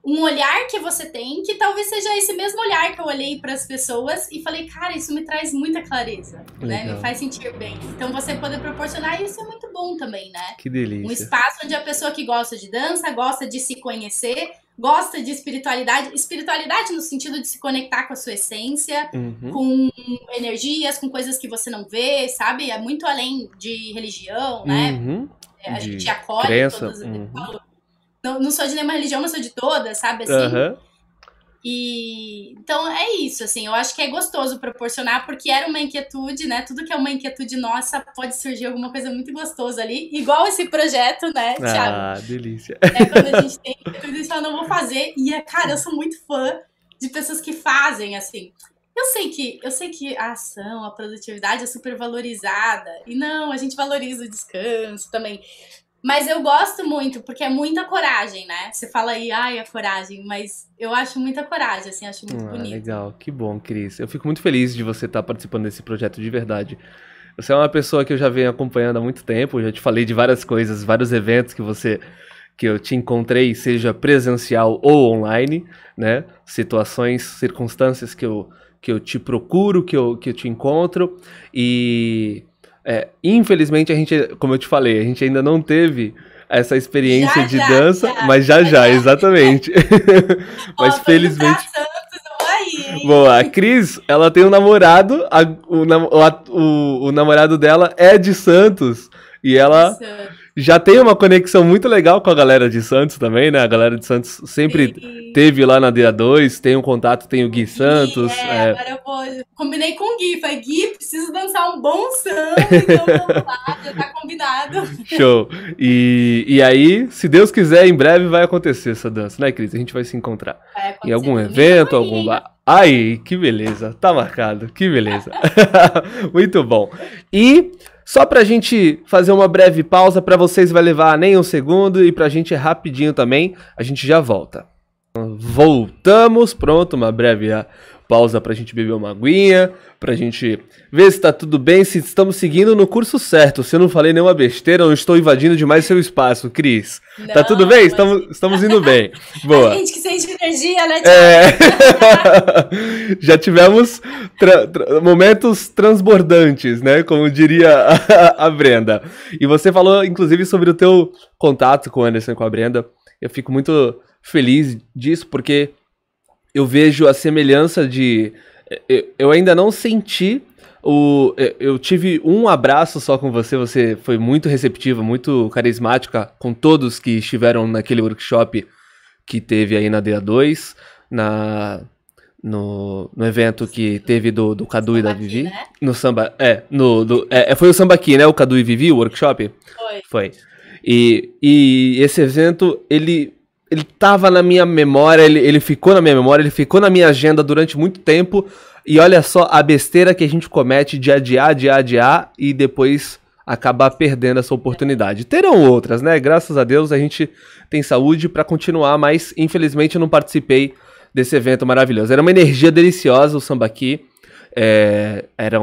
um olhar que você tem, que talvez seja esse mesmo olhar que eu olhei para as pessoas e falei, cara, isso me traz muita clareza, né? Me faz sentir bem. Então você poder proporcionar isso é muito bom também, né? Que delícia. Um espaço onde a pessoa que gosta de dança, gosta de se conhecer, gosta de espiritualidade no sentido de se conectar com a sua essência, com energias, com coisas que você não vê, sabe? É muito além de religião, né? A gente acolhe crença. todas. Não sou de nenhuma religião, mas sou de todas, sabe, assim? E então é isso, assim, eu acho que é gostoso proporcionar, porque era uma inquietude, né? Tudo que é uma inquietude nossa, pode surgir alguma coisa muito gostosa ali, igual esse projeto, né, Thiago? Ah, delícia. Quando a gente tem inquietude, a gente fala, não vou fazer, e, cara, eu sou muito fã de pessoas que fazem, assim. Eu sei que a ação, a produtividade é super valorizada, e não, a gente valoriza o descanso também. Mas eu gosto muito, porque é muita coragem, né? Você fala aí, ai, a coragem, mas eu acho muita coragem, assim, acho muito bonito. Legal, que bom, Cris. Eu fico muito feliz de você estar participando desse projeto de verdade. Você é uma pessoa que eu já venho acompanhando há muito tempo, já te falei de várias coisas, vários eventos que eu te encontrei, seja presencial ou online, né? Situações, circunstâncias que eu te procuro, que eu te encontro, e infelizmente a gente, como eu te falei, a gente ainda não teve essa experiência de dança, mas já, exatamente. Mas felizmente... Bom, a Cris, ela tem um namorado, o namorado dela é de Santos, e ela já tem uma conexão muito legal com a galera de Santos também, né? A galera de Santos sempre teve lá na DA2, tem um contato, tem o Gui Santos. Agora combinei com o Gui, falei, Gui, preciso dançar um bom samba, então vamos lá, já tá combinado. Show! E aí, se Deus quiser, em breve vai acontecer essa dança, né, Cris? A gente vai se encontrar em algum evento, algum bar. Aí, que beleza, tá marcado, que beleza. Muito bom. E só pra gente fazer uma breve pausa, pra vocês vai levar nem um segundo, e pra gente é rapidinho também, a gente já volta. Voltamos, pronto, uma breve pausa pra gente beber uma aguinha, pra gente ver se tá tudo bem, se estamos seguindo no curso certo, se eu não falei nenhuma besteira, não estou invadindo demais seu espaço, Cris. Não, tá tudo bem? Estamos indo bem. Boa. A gente que sente energia, né? Já tivemos momentos transbordantes, né? Como diria a Brenda. E você falou, inclusive, sobre o teu contato com o Anderson e com a Brenda. Eu fico muito feliz disso, porque eu vejo a semelhança de... Eu ainda não senti eu tive um abraço só com você, você foi muito receptiva, muito carismática com todos que estiveram naquele workshop que teve aí na DA2, no evento que teve do Cadu e da Vivi. Né? No samba. Foi o Samba Aqui, né? O Cadu e Vivi, o workshop? Foi. E esse evento, ele tava na minha memória, ele ficou na minha memória, ele ficou na minha agenda durante muito tempo. E olha só a besteira que a gente comete de adiar e depois acabar perdendo essa oportunidade. Terão outras, né? Graças a Deus a gente tem saúde para continuar, mas infelizmente eu não participei desse evento maravilhoso. Era uma energia deliciosa o Samba Aqui. Era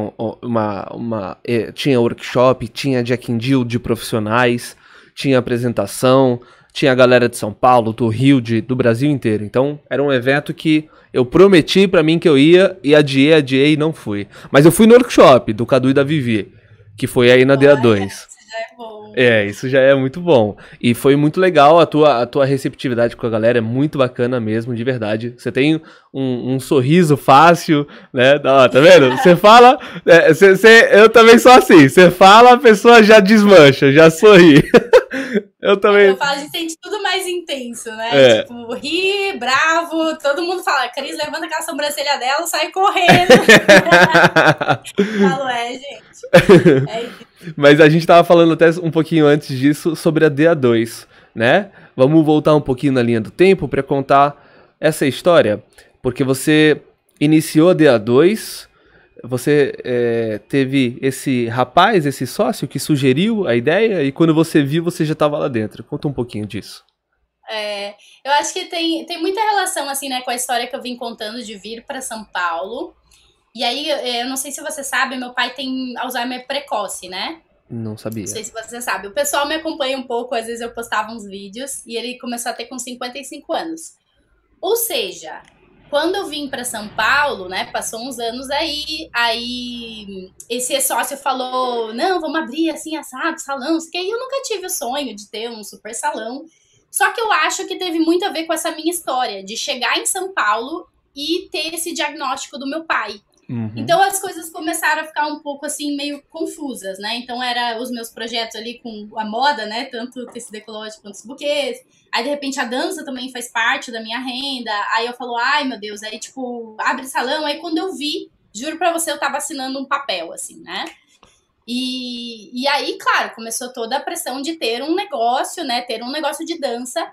tinha workshop, tinha Jack and Jill de profissionais, tinha apresentação, tinha a galera de São Paulo, do Rio, do Brasil inteiro. Então era um evento que eu prometi pra mim que eu ia e adiei e não fui. Mas eu fui no workshop do Cadu e da Vivi, que foi aí na DA2. Isso já é bom. Isso já é muito bom. E foi muito legal, a tua receptividade com a galera é muito bacana mesmo, de verdade. Você tem um sorriso fácil, né? Tá vendo? Você fala... eu também sou assim. Você fala, a pessoa já desmancha, já sorri. Eu também... Eu falo, a gente sente tudo mais intenso, né? Tipo, ri, bravo, todo mundo fala, Cris, levanta aquela sobrancelha dela, sai correndo. Falo, gente. É isso. Mas a gente tava falando até um pouquinho antes disso sobre a DA2, né? Vamos voltar um pouquinho na linha do tempo para contar essa história, porque você iniciou a DA2, você teve esse rapaz, esse sócio que sugeriu a ideia e quando você viu, você já estava lá dentro. Conta um pouquinho disso. Eu acho que tem muita relação assim, né, com a história que eu vim contando de vir para São Paulo. E aí, eu não sei se você sabe, meu pai tem Alzheimer precoce, né? Não sabia. Não sei se você sabe. O pessoal me acompanha um pouco, às vezes eu postava uns vídeos, e ele começou a ter com 55 anos. Ou seja, quando eu vim para São Paulo, né, passou uns anos aí esse sócio falou, não, vamos abrir assim, assado, salão, que aí eu nunca tive o sonho de ter um super salão. Só que eu acho que teve muito a ver com essa minha história, de chegar em São Paulo e ter esse diagnóstico do meu pai. Uhum. Então as coisas começaram a ficar um pouco assim, meio confusas, né? Então era os meus projetos ali com a moda, né? Tanto tecido ecológico quanto os buquês. Aí de repente a dança também faz parte da minha renda. Aí eu falo, ai meu Deus, aí tipo, abre salão. Aí quando eu vi, juro pra você, eu tava assinando um papel, assim, né? E aí, claro, começou toda a pressão de ter um negócio, né? Ter um negócio de dança.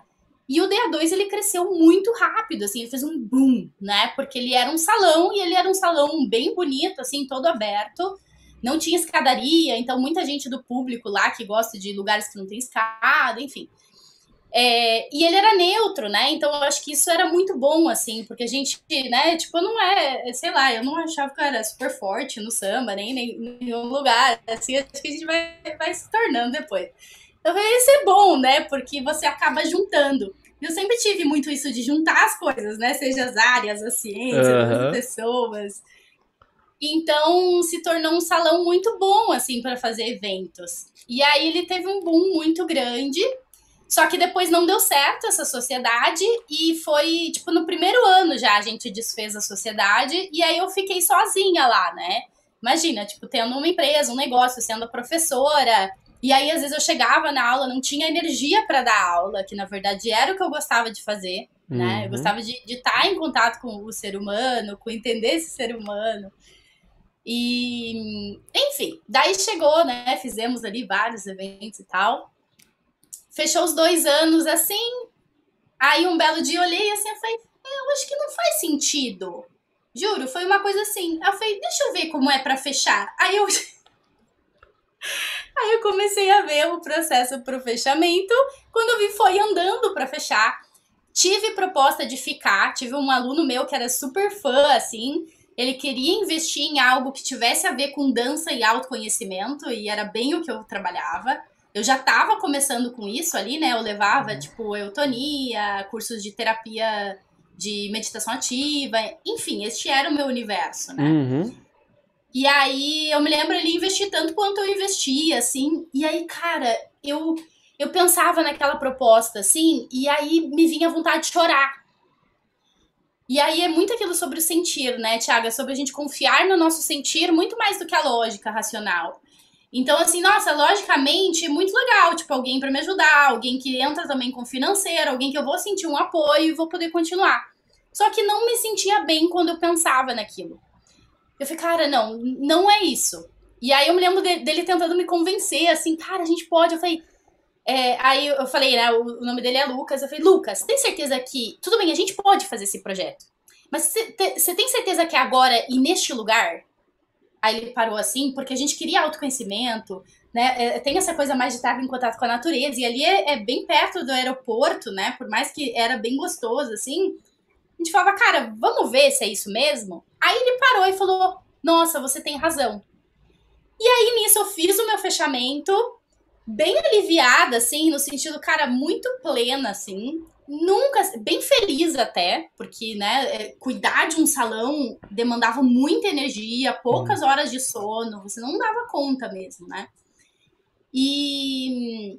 E o DA2, ele cresceu muito rápido, assim, ele fez um boom, né? Porque ele era um salão, e ele era um salão bem bonito, assim, todo aberto. Não tinha escadaria, então muita gente do público lá que gosta de lugares que não tem escada, enfim. E ele era neutro, né? Então eu acho que isso era muito bom, assim, porque a gente, né, tipo, sei lá, eu não achava que eu era super forte no samba, nem em nenhum lugar, assim, acho que a gente vai se tornando depois. Então isso é bom, né? Porque você acaba juntando. Eu sempre tive muito isso de juntar as coisas, né? Seja as áreas, a ciência, as pessoas. Então, se tornou um salão muito bom, assim, para fazer eventos. E aí ele teve um boom muito grande, só que depois não deu certo essa sociedade e foi, tipo, no primeiro ano já a gente desfez a sociedade e aí eu fiquei sozinha lá, né? Imagina, tipo, tendo uma empresa, um negócio, sendo a professora. E aí, às vezes, eu chegava na aula, não tinha energia para dar aula, que na verdade era o que eu gostava de fazer, né? Eu gostava de estar em contato com o ser humano, com entender esse ser humano. E, enfim, daí chegou, né? Fizemos ali vários eventos e tal. Fechou os 2 anos, assim. Aí, um belo dia, eu olhei assim, eu falei, eu acho que não faz sentido. Juro, foi uma coisa assim. Eu falei, deixa eu ver como é para fechar. Aí eu comecei a ver o processo para o fechamento. Quando eu vi, foi andando para fechar. Tive proposta de ficar. Tive um aluno meu que era super fã, assim. Ele queria investir em algo que tivesse a ver com dança e autoconhecimento. E era bem o que eu trabalhava. Eu já estava começando com isso ali, né? Eu levava, tipo, eutonia, cursos de terapia de meditação ativa. Enfim, este era o meu universo, né? Uhum. E aí, eu me lembro ele investir tanto quanto eu investia, assim. E aí, cara, eu pensava naquela proposta, assim, e aí me vinha vontade de chorar. E aí é muito aquilo sobre o sentir, né, Thiago? É sobre a gente confiar no nosso sentir muito mais do que a lógica racional. Então, assim, nossa, logicamente, é muito legal, tipo, alguém pra me ajudar, alguém que entra também com financeiro, alguém que eu vou sentir um apoio e vou poder continuar. Só que não me sentia bem quando eu pensava naquilo. Eu falei, cara, não é isso. E aí eu me lembro dele tentando me convencer, assim, cara, a gente pode. Eu falei, aí eu falei, né, o nome dele é Lucas. Eu falei, Lucas, tem certeza que, tudo bem, a gente pode fazer esse projeto, mas você tem certeza que é agora e neste lugar? Aí ele parou assim, porque a gente queria autoconhecimento, né? Tem essa coisa mais de estar em contato com a natureza, e ali é bem perto do aeroporto, né? Por mais que era bem gostoso, assim, a gente falava, cara, vamos ver se é isso mesmo? Aí ele parou e falou, nossa, você tem razão. E aí nisso eu fiz o meu fechamento, bem aliviada, assim, no sentido, cara, muito plena, assim. Nunca, bem feliz até, porque, né, cuidar de um salão demandava muita energia, poucas horas de sono, você não dava conta mesmo, né? E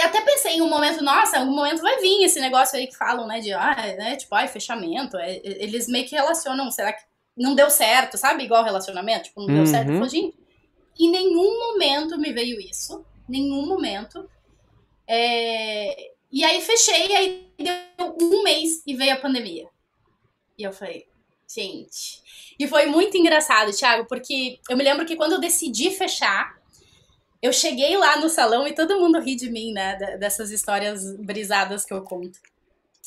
até pensei em um momento, nossa, em algum momento vai vir esse negócio aí que falam, né, de, né, tipo, fechamento, eles meio que relacionam, será que não deu certo, sabe? Igual relacionamento, tipo, não deu certo. Eu falei, gente, em nenhum momento me veio isso, nenhum momento. E aí fechei, aí deu um mês e veio a pandemia. E eu falei, gente... E foi muito engraçado, Thiago, porque eu me lembro que quando eu decidi fechar, eu cheguei lá no salão e todo mundo ri de mim, né? Dessas histórias brisadas que eu conto.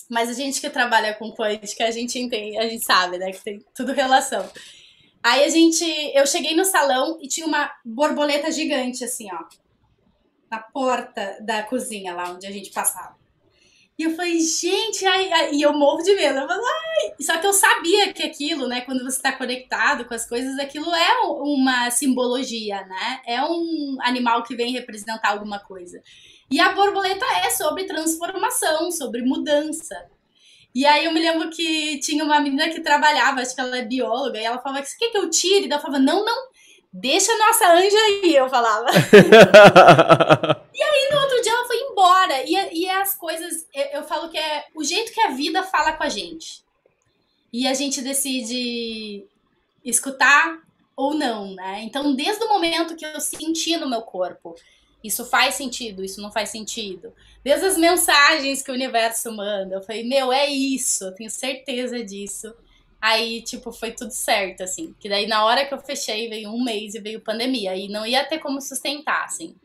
Mas a gente que trabalha com quântica, a gente entende, a gente sabe, né? Que tem tudo relação. Aí eu cheguei no salão e tinha uma borboleta gigante, assim, ó, na porta da cozinha, lá onde a gente passava. E eu falei, gente, e eu morro de medo. Eu falei, Só que eu sabia que aquilo, né, quando você está conectado com as coisas, aquilo é uma simbologia, né? É um animal que vem representar alguma coisa. E a borboleta é sobre transformação, sobre mudança. E aí eu me lembro que tinha uma menina que trabalhava, acho que ela é bióloga, e ela falava, você quer que eu tire? E ela falava, não, deixa a nossa anja aí, eu falava. E aí no outro dia ela foi embora. E as coisas, eu falo que é o jeito que a vida fala com a gente. E a gente decide escutar ou não, né? Então, desde o momento que eu senti no meu corpo, isso faz sentido, isso não faz sentido. Desde as mensagens que o universo manda, eu falei, é isso, eu tenho certeza disso. Aí, tipo, foi tudo certo, assim. Que daí, na hora que eu fechei, veio um mês e veio pandemia. E não ia ter como sustentar, assim.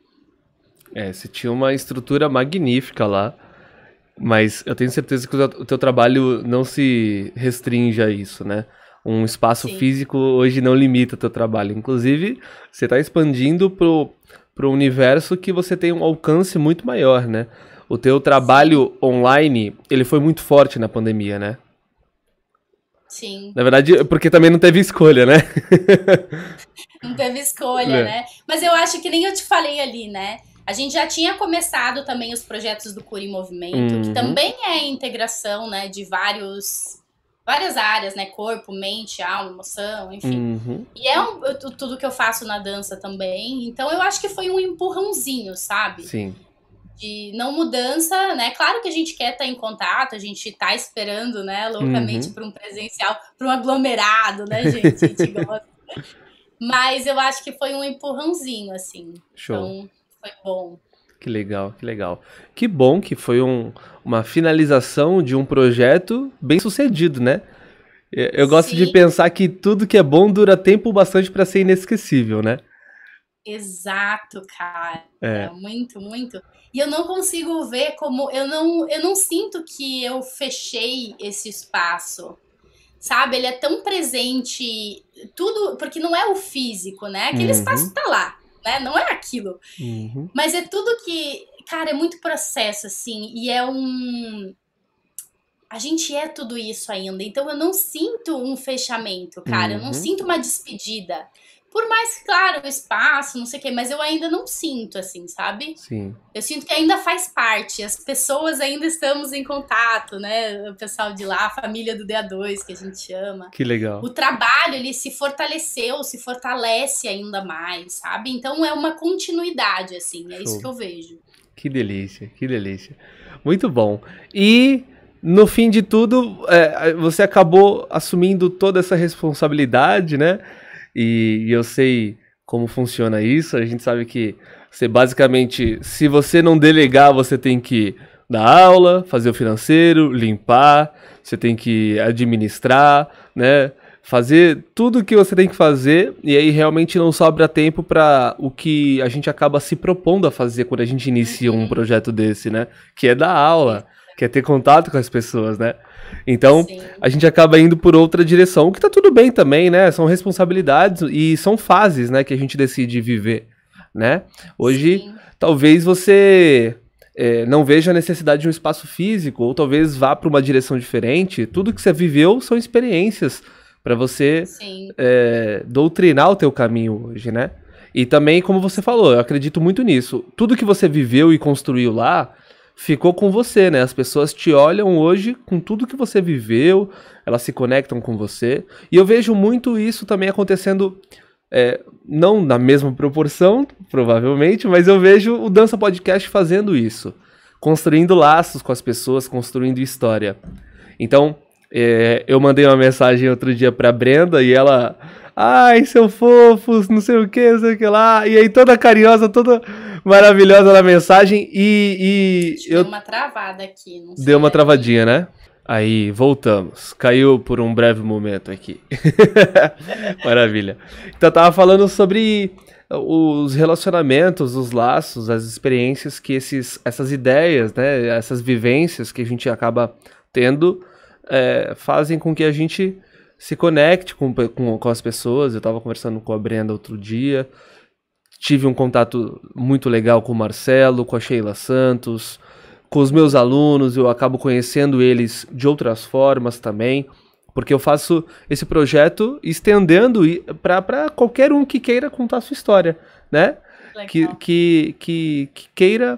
Você tinha uma estrutura magnífica lá. Mas eu tenho certeza que o teu trabalho não se restringe a isso, né? Um espaço físico hoje não limita o teu trabalho. Inclusive, você está expandindo pro universo que você tem um alcance muito maior, né? O teu trabalho online, ele foi muito forte na pandemia, né? Sim. Na verdade, porque também não teve escolha, né? Não teve escolha, né? Mas eu acho que nem eu te falei ali, né? A gente já tinha começado também os projetos do Cura em Movimento, que também é a integração, né, de várias áreas, né? Corpo, mente, alma, emoção, enfim. E é tudo que eu faço na dança também. Então eu acho que foi um empurrãozinho, sabe? Sim. De não mudança, né? Claro que a gente quer estar em contato, a gente tá esperando, né, loucamente para um presencial, para um aglomerado, né, gente? A gente gosta. Mas eu acho que foi um empurrãozinho, assim. Show. Então, foi bom. Que legal, que legal. Que bom que foi uma finalização de um projeto bem sucedido, né? Eu gosto de pensar que tudo que é bom dura tempo bastante para ser inesquecível, né? Exato, cara. Muito, muito. E eu não consigo ver como... Eu não sinto que eu fechei esse espaço. Sabe? Ele é tão presente, tudo... Porque não é o físico, né? Aquele espaço tá lá, né? Não é aquilo. Mas é tudo que... Cara, é muito processo, assim. E é a gente é tudo isso ainda. Então eu não sinto um fechamento, cara. Eu não sinto uma despedida. Por mais, claro, o espaço, não sei o quê, mas eu ainda não sinto, assim, sabe? Sim. Eu sinto que ainda faz parte, as pessoas ainda estamos em contato, né? O pessoal de lá, a família do DA2, que a gente chama. Que legal. O trabalho, ele se fortaleceu, se fortalece ainda mais, sabe? Então é uma continuidade, assim, é isso que eu vejo. Que delícia, que delícia. Muito bom. E... no fim de tudo, você acabou assumindo toda essa responsabilidade, né? E eu sei como funciona isso. A gente sabe que você basicamente, se você não delegar, você tem que dar aula, fazer o financeiro, limpar, você tem que administrar, né? Fazer tudo o que você tem que fazer, e aí realmente não sobra tempo para o que a gente acaba se propondo a fazer quando a gente inicia um projeto desse, né? Que é dar aula, que é ter contato com as pessoas, né? Então, Sim. a gente acaba indo por outra direção, o que tá tudo bem também, né? São responsabilidades e são fases, né, que a gente decide viver, né? Hoje, Sim. talvez você não veja a necessidade de um espaço físico, ou talvez vá para uma direção diferente. Tudo que você viveu são experiências para você Sim. doutrinar o teu caminho hoje, né? E também, como você falou, eu acredito muito nisso. Tudo que você viveu e construiu lá ficou com você, né? As pessoas te olham hoje com tudo que você viveu, elas se conectam com você. E eu vejo muito isso também acontecendo, não na mesma proporção, provavelmente, mas eu vejo o Dança Podcast fazendo isso. Construindo laços com as pessoas, construindo história. Então, eu mandei uma mensagem outro dia pra Brenda e ela... Ai, seu fofo, não sei o que, não sei o que lá. E aí toda carinhosa, toda maravilhosa na mensagem Deu uma travada aqui. Não sei. Deu uma travadinha, né? Aí, voltamos. Caiu por um breve momento aqui. Maravilha. Então, eu tava falando sobre os relacionamentos, os laços, as experiências que essas ideias, né, essas vivências que a gente acaba tendo, fazem com que a gente se conecte com as pessoas. Eu tava conversando com a Brenda outro dia, tive um contato muito legal com o Marcelo, com a Sheila Santos, com os meus alunos. Eu acabo conhecendo eles de outras formas também, porque eu faço esse projeto estendendo para qualquer um que queira contar a sua história, né? Que queira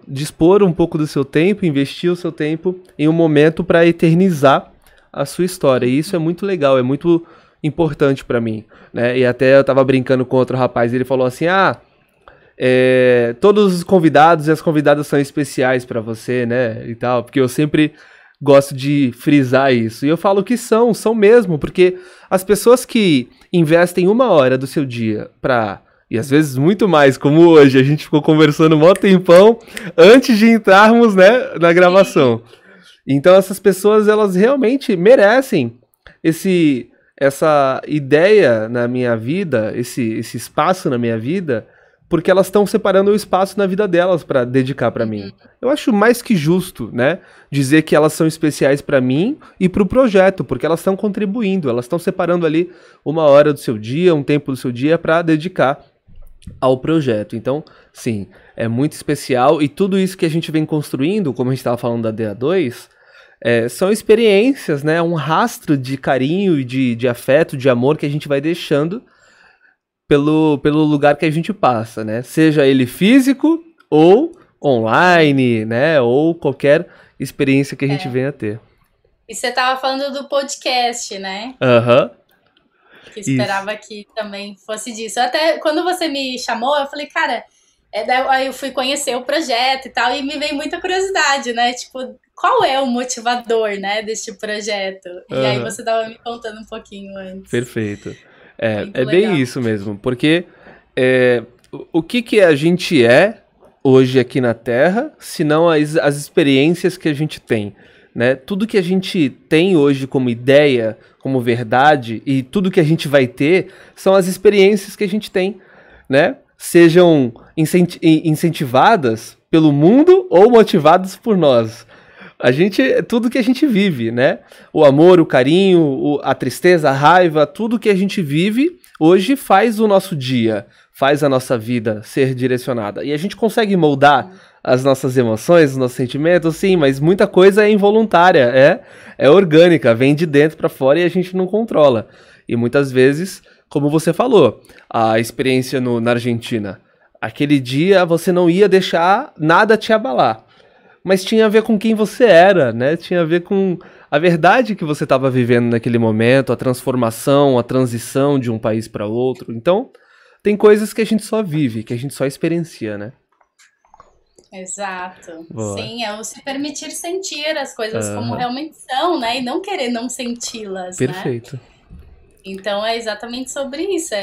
dispor um pouco do seu tempo, investir o seu tempo em um momento para eternizar a sua história. E isso é muito legal, é muito importante para mim, né? E até eu tava brincando com outro rapaz, ele falou assim, todos os convidados e as convidadas são especiais para você, né? E tal, porque eu sempre gosto de frisar isso. E eu falo que são mesmo, porque as pessoas que investem 1 hora do seu dia e às vezes muito mais, como hoje, a gente ficou conversando um mó tempão antes de entrarmos, né, na gravação. Então essas pessoas, elas realmente merecem essa ideia na minha vida, esse espaço na minha vida, porque elas estão separando o espaço na vida delas para dedicar para mim. Eu acho mais que justo, né, dizer que elas são especiais para mim e para o projeto, porque elas estão contribuindo, elas estão separando ali 1 hora do seu dia, um tempo do seu dia para dedicar ao projeto. Então, sim, é muito especial, e tudo isso que a gente vem construindo, como a gente estava falando da DA2, são experiências, né, um rastro de carinho e de afeto, de amor que a gente vai deixando pelo lugar que a gente passa, né? Seja ele físico ou online, né? Ou qualquer experiência que a gente venha a ter. E você tava falando do podcast, né? Aham. Que esperava que também fosse disso. Até quando você me chamou, eu falei, cara, aí eu fui conhecer o projeto e tal, e me veio muita curiosidade, né? Tipo, qual é o motivador, né, deste projeto? E aí você tava me contando um pouquinho antes. Perfeito. É bem isso mesmo, porque o que a gente é hoje aqui na Terra, senão as experiências que a gente tem, né? Tudo que a gente tem hoje como ideia, como verdade, e tudo que a gente vai ter são as experiências que a gente tem, né? Sejam incentivadas pelo mundo ou motivadas por nós. Tudo que a gente vive, né? O amor, o carinho, a tristeza, a raiva, tudo que a gente vive hoje faz o nosso dia, faz a nossa vida ser direcionada. E a gente consegue moldar as nossas emoções, os nossos sentimentos, sim, mas muita coisa é involuntária, é orgânica, vem de dentro para fora e a gente não controla. E muitas vezes, como você falou, a experiência na Argentina, aquele dia você não ia deixar nada te abalar. Mas tinha a ver com quem você era, né? Tinha a ver com a verdade que você estava vivendo naquele momento, a transformação, a transição de um país para outro. Então, tem coisas que a gente só vive, que a gente só experiencia, né? Exato. Boa. Sim, é o se permitir sentir as coisas como realmente são, né? E não querer não senti-las, Perfeito. né? Então, é exatamente sobre isso.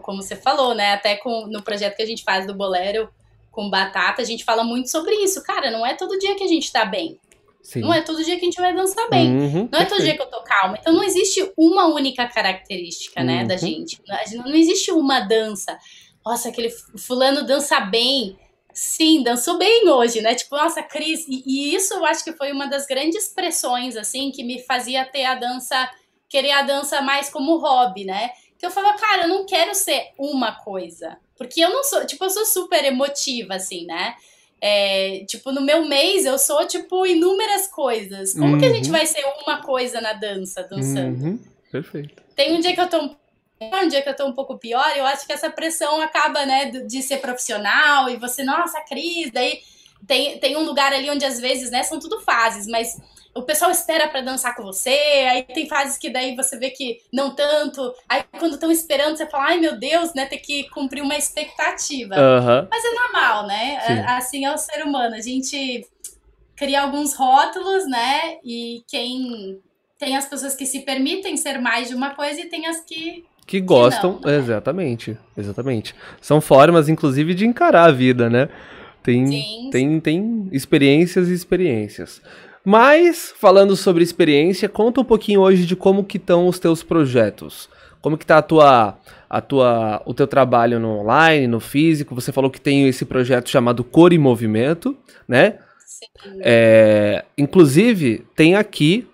Como você falou, né? Até no projeto que a gente faz do Bolero, com Batata, a gente fala muito sobre isso. Cara, não é todo dia que a gente tá bem. Sim. Não é todo dia que a gente vai dançar bem. Não é todo dia que eu tô calma. Então não existe uma única característica, né, da gente. Não existe uma dança. Nossa, aquele fulano dança bem. Sim, dançou bem hoje, né? Tipo, nossa, Cris. E isso eu acho que foi uma das grandes pressões, assim, que me fazia ter a dança, querer a dança mais como hobby, né? Que eu falava, cara, eu não quero ser uma coisa. Porque eu não sou, tipo, eu sou super emotiva, assim, né? Tipo, no meu mês eu sou, tipo, inúmeras coisas. Como que a gente vai ser uma coisa na dança, dançando? Perfeito. Tem um dia que eu tô um pouco pior, eu acho que essa pressão acaba, né, de ser profissional, e você, nossa, Cris, daí tem um lugar ali onde às vezes, né, são tudo fases, mas o pessoal espera pra dançar com você, aí tem fases que daí você vê que não tanto, aí quando estão esperando você fala, ai meu Deus, né, ter que cumprir uma expectativa. Mas é normal, né, assim é o ser humano, a gente cria alguns rótulos, né, e tem as pessoas que se permitem ser mais de uma coisa e tem as que gostam, não, né? exatamente. São formas, inclusive, de encarar a vida, né? Tem experiências e experiências. Mas, falando sobre experiência, conta um pouquinho hoje de como que estão os teus projetos. Como que tá o teu trabalho no online, no físico? Você falou que tem esse projeto chamado Cor e Movimento, né? Sim. Inclusive, tem aqui,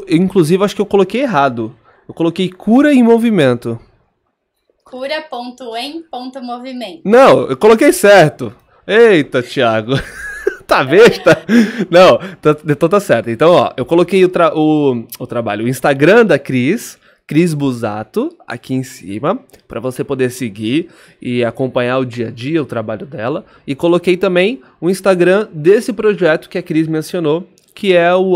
inclusive acho que eu coloquei errado. Eu coloquei Cura em Movimento. Cura.em.movimento. Não, eu coloquei certo. Eita, Thiago. Tá besta? Não, então tá certo. Então, ó, eu coloquei o trabalho, o Instagram da Cris Busato, aqui em cima, pra você poder seguir e acompanhar o dia a dia, o trabalho dela. E coloquei também o Instagram desse projeto que a Cris mencionou, que é o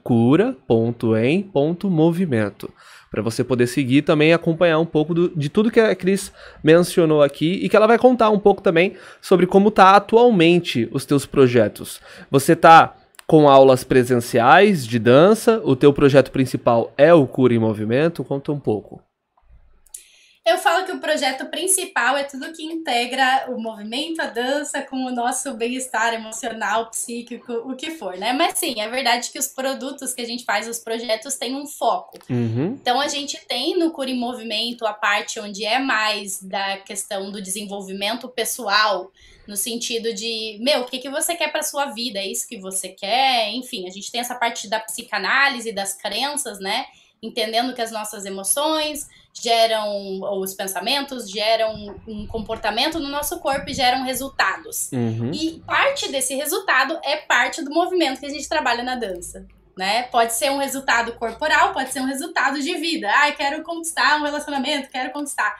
@cura.em.movimento. Para você poder seguir também e acompanhar um pouco de tudo que a Cris mencionou aqui e que ela vai contar um pouco também sobre como tá atualmente os teus projetos. Você tá com aulas presenciais de dança, o teu projeto principal é o Cura em Movimento, conta um pouco. Eu falo que o projeto principal é tudo que integra o movimento, a dança, com o nosso bem-estar emocional, psíquico, o que for, né? Mas sim, é verdade que os produtos que a gente faz, os projetos, têm um foco. Então a gente tem no Cura em Movimento a parte onde é mais da questão do desenvolvimento pessoal, no sentido de, o que você quer para sua vida? É isso que você quer? Enfim, a gente tem essa parte da psicanálise, das crenças, né? Entendendo que as nossas emoções geram, ou os pensamentos geram um comportamento no nosso corpo e geram resultados. E parte desse resultado é parte do movimento que a gente trabalha na dança, né? Pode ser um resultado corporal, pode ser um resultado de vida. Quero conquistar um relacionamento, quero conquistar.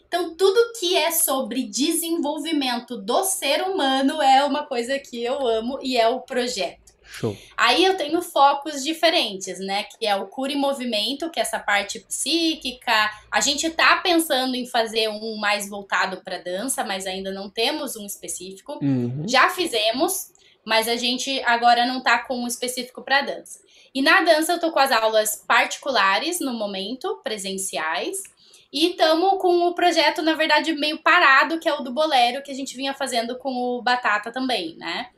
Então, tudo que é sobre desenvolvimento do ser humano é uma coisa que eu amo e é o projeto. Show. Aí eu tenho focos diferentes, né? Que é o Cura em Movimento, que é essa parte psíquica. A gente tá pensando em fazer um mais voltado para dança, mas ainda não temos um específico. Já fizemos, mas a gente agora não tá com um específico para dança. E na dança eu tô com as aulas particulares no momento, presenciais. E estamos com o projeto, na verdade, meio parado, que é o do bolero, que a gente vinha fazendo com o Batata também, né?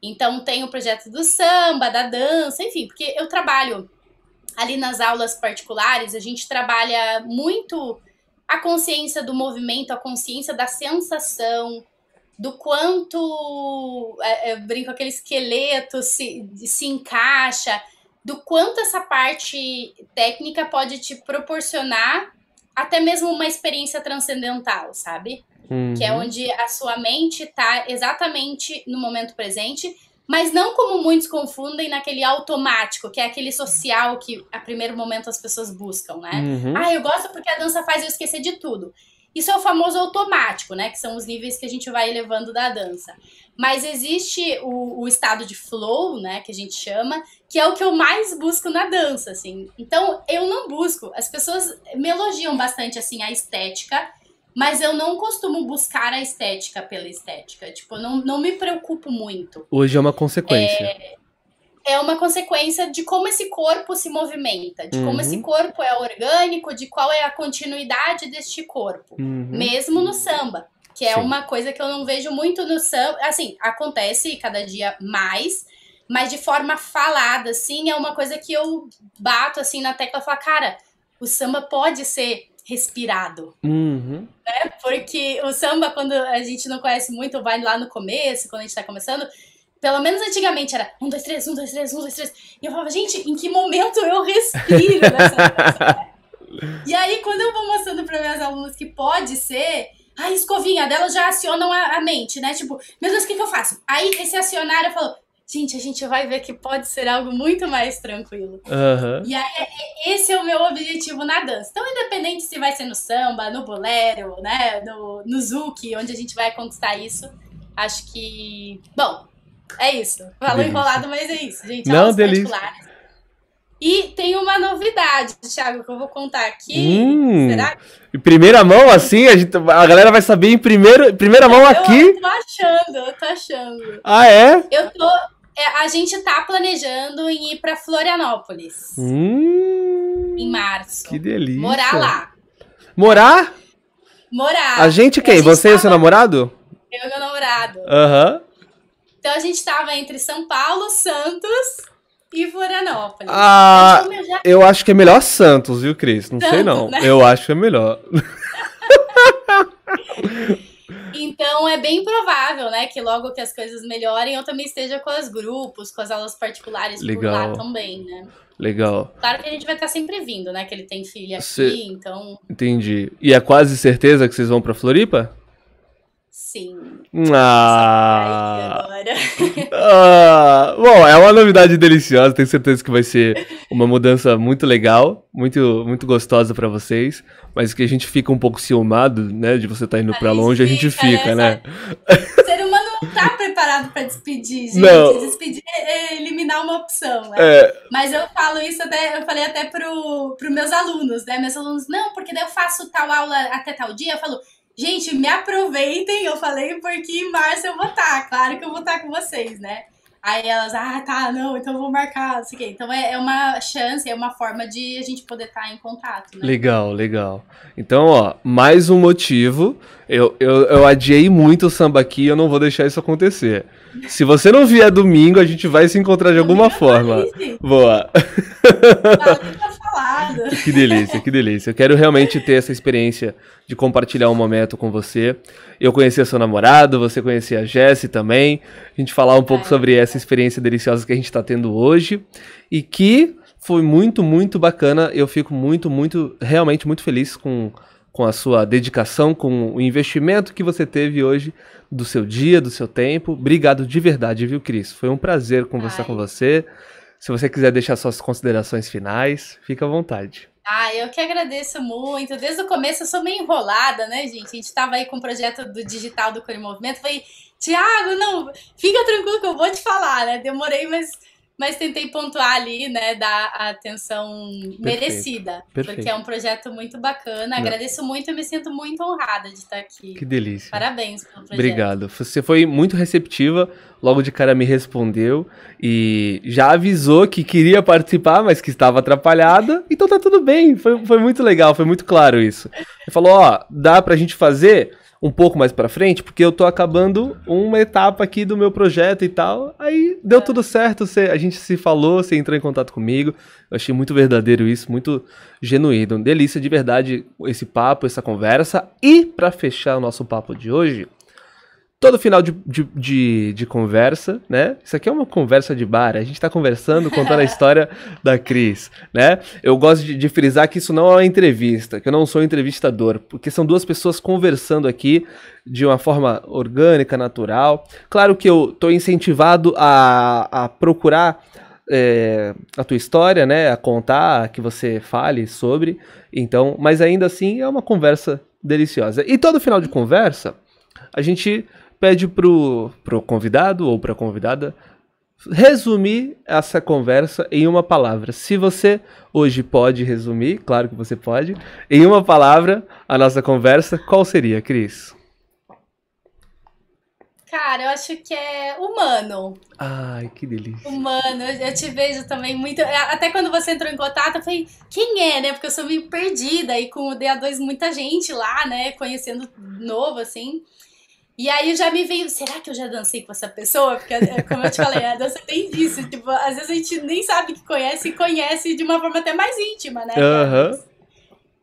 Então, tem o projeto do samba, da dança, enfim, porque eu trabalho ali nas aulas particulares, a gente trabalha muito a consciência do movimento, a consciência da sensação, do quanto, eu brinco, aquele esqueleto se encaixa, do quanto essa parte técnica pode te proporcionar até mesmo uma experiência transcendental, sabe? Que é onde a sua mente tá exatamente no momento presente, mas não como muitos confundem naquele automático, que é aquele social que a primeiro momento as pessoas buscam, né? Eu gosto porque a dança faz eu esquecer de tudo. Isso é o famoso automático, né? Que são os níveis que a gente vai elevando da dança. Mas existe o estado de flow, né? Que a gente chama, que é o que eu mais busco na dança, assim. Então, eu não busco. As pessoas me elogiam bastante, assim, a estética, mas eu não costumo buscar a estética pela estética. Tipo, não me preocupo muito. Hoje é uma consequência. É uma consequência de como esse corpo se movimenta, de como esse corpo é orgânico, de qual é a continuidade deste corpo, mesmo no samba. que é Sim. uma coisa que eu não vejo muito no samba. Assim, acontece cada dia mais, mas de forma falada, assim, é uma coisa que eu bato, assim, na tecla e falo, cara, o samba pode ser respirado. Uhum. Porque o samba, quando a gente não conhece muito, vai lá no começo, quando a gente tá começando, pelo menos antigamente era 1, 2, 3, 1, 2, 3, 1, 2, 3. E eu falava, gente, em que momento eu respiro nessa coisa? E aí, quando eu vou mostrando para minhas alunas que pode ser, a escovinha delas já acionam a mente, né? Tipo, meu Deus, o que eu faço? Aí, esse acionário falou, gente, a gente vai ver que pode ser algo muito mais tranquilo. Uhum. E aí, esse é o meu objetivo na dança. Então, independente se vai ser no samba, no bolero, né, no zouk, onde a gente vai conquistar isso, acho que... Bom, é isso. Falou enrolado, mas é isso, gente. Não, Aulas delícia. particulares. E tem uma novidade, Thiago, que eu vou contar aqui. Será? Em primeira mão, assim, a galera vai saber em primeira mão aqui. Eu tô achando. Ah, é? A gente tá planejando em ir pra Florianópolis. Em março. Que delícia. Morar lá. Morar? Morar. A gente quem? Você e o seu namorado? Eu e meu namorado. Aham. Então a gente tava entre São Paulo, Santos e Florianópolis. Ah, eu acho que é melhor Santos, viu, Cris? Não sei não. Né? Eu acho que é melhor. Então é bem provável, né, que logo que as coisas melhorem, eu também esteja com os grupos, com as aulas particulares por lá também, né? Legal. Claro que a gente vai estar sempre vindo, né, que ele tem filha aqui, então... Entendi. E é quase certeza que vocês vão pra Floripa? Sim. Agora. Bom, é uma novidade deliciosa, tenho certeza que vai ser uma mudança muito legal, muito, muito gostosa pra vocês, mas que a gente fica um pouco ciumado, né, de você estar indo pra longe, a gente fica, né? O ser humano não tá preparado pra despedir, gente. Não. Despedir é eliminar uma opção, né? Mas eu falo isso até, eu falei até pro meus alunos, né? Meus alunos, não, porque daí eu faço tal aula até tal dia, eu falo... Gente, me aproveitem, eu falei, porque em março eu vou estar, claro que eu vou estar com vocês, né? Aí elas, tá, não, então eu vou marcar, não sei o quê. Então é uma chance, é uma forma de a gente poder estar em contato, né? Legal. Então, ó, mais um motivo. Eu adiei muito o samba aqui, eu não vou deixar isso acontecer. Se você não vier domingo, a gente vai se encontrar de alguma forma. Boa. Que delícia. Eu quero realmente ter essa experiência de compartilhar um momento com você. Eu conhecer seu namorado, você conhecer a Jessi também. A gente falar um pouco sobre essa experiência deliciosa que a gente está tendo hoje. E que foi muito, muito bacana. Eu fico realmente muito feliz com a sua dedicação, com o investimento que você teve hoje do seu dia, do seu tempo. Obrigado de verdade, viu, Cris? Foi um prazer conversar com você. Se você quiser deixar suas considerações finais, fica à vontade. Eu que agradeço muito. Desde o começo eu sou meio enrolada, né, gente? A gente tava aí com o projeto do digital do Corimovimento. Falei, Thiago, não, fica tranquilo que eu vou te falar, né? Demorei, mas tentei pontuar ali, né, dar a atenção merecida. Perfeito. Porque é um projeto muito bacana. Agradeço muito e me sinto muito honrada de estar aqui. Que delícia. Parabéns pelo projeto. Obrigado. Você foi muito receptiva, logo de cara me respondeu e já avisou que queria participar, mas que estava atrapalhada. Então tá tudo bem, foi muito legal, foi muito claro isso. Ele falou, dá pra gente fazer um pouco mais pra frente, porque eu tô acabando uma etapa aqui do meu projeto e tal. Aí deu tudo certo, a gente se falou, você entrou em contato comigo. Eu achei muito verdadeiro isso, muito genuíno. Delícia de verdade esse papo, essa conversa. E pra fechar o nosso papo de hoje, todo final de conversa, né? Isso aqui é uma conversa de bar, a gente tá conversando, contando a história da Cris, né? Eu gosto de frisar que isso não é uma entrevista, que eu não sou entrevistador, porque são duas pessoas conversando aqui de uma forma orgânica, natural. Claro que eu tô incentivado a procurar a tua história, né? A contar, que você fale sobre, então, mas ainda assim é uma conversa deliciosa. E todo final de conversa, a gente pede pro convidado ou pra convidada resumir essa conversa em uma palavra. Se você hoje pode resumir, claro que você pode, em uma palavra a nossa conversa, qual seria, Cris? Cara, eu acho que é humano. Ai, que delícia. Humano, eu te vejo também muito. Até quando você entrou em contato, eu falei, quem é, né? Porque eu sou meio perdida e com o DA2 muita gente lá, né? Conhecendo novo, assim. E aí já me veio, será que eu já dancei com essa pessoa? Porque, como eu te falei, a dança tem disso. Tipo, às vezes a gente nem sabe que conhece e conhece de uma forma até mais íntima, né?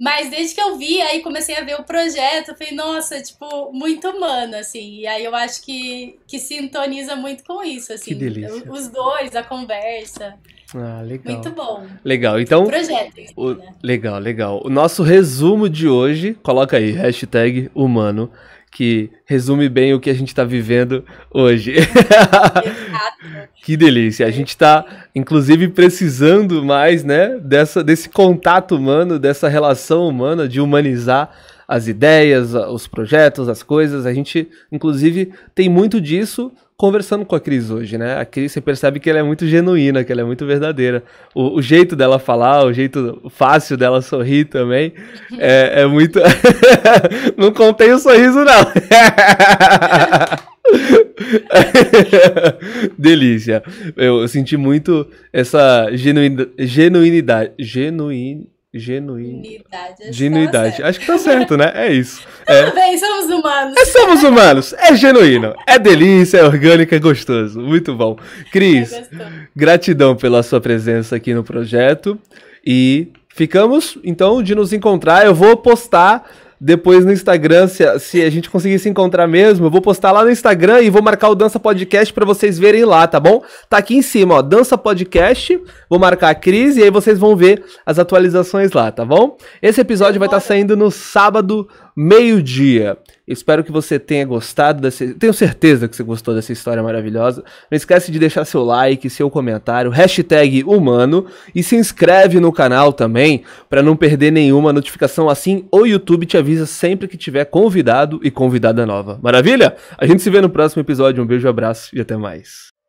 Mas desde que eu vi, aí comecei a ver o projeto, eu falei, nossa, tipo, muito humano, assim. E aí eu acho que sintoniza muito com isso, assim. Que delícia. Os dois, a conversa. Ah, legal. Muito bom. Legal, então... Projeto, né? Legal. O nosso resumo de hoje, coloca aí, #humano, que resume bem o que a gente tá vivendo hoje. Exato. Que delícia. A gente tá, inclusive, precisando mais, né, desse contato humano, dessa relação humana, de humanizar as ideias, os projetos, as coisas. A gente, inclusive, tem muito disso conversando com a Cris hoje, né? A Cris, você percebe que ela é muito genuína, que ela é muito verdadeira. O jeito dela falar, o jeito fácil dela sorrir também, é muito... Não contei o sorriso, não. Delícia. Eu senti muito essa genuinidade. Genuinidade. Acho que tá certo, né? É isso. Tudo bem, somos humanos. Somos humanos. É genuíno. É delícia, é orgânico, é gostoso. Muito bom. Cris, gratidão pela sua presença aqui no projeto. E ficamos, então, de nos encontrar. Eu vou postar depois no Instagram, se a gente conseguir se encontrar mesmo, eu vou postar lá no Instagram e vou marcar o Dança Podcast pra vocês verem lá, tá bom? Tá aqui em cima, ó, Dança Podcast, vou marcar a Cris e aí vocês vão ver as atualizações lá, tá bom? Esse episódio vai estar saindo no sábado, meio-dia. Espero que você tenha gostado tenho certeza que você gostou dessa história maravilhosa. Não esquece de deixar seu like, seu comentário, #humano e se inscreve no canal também para não perder nenhuma notificação, assim o YouTube te avisa sempre que tiver convidado e convidada nova. Maravilha? A gente se vê no próximo episódio. Um beijo, abraço e até mais.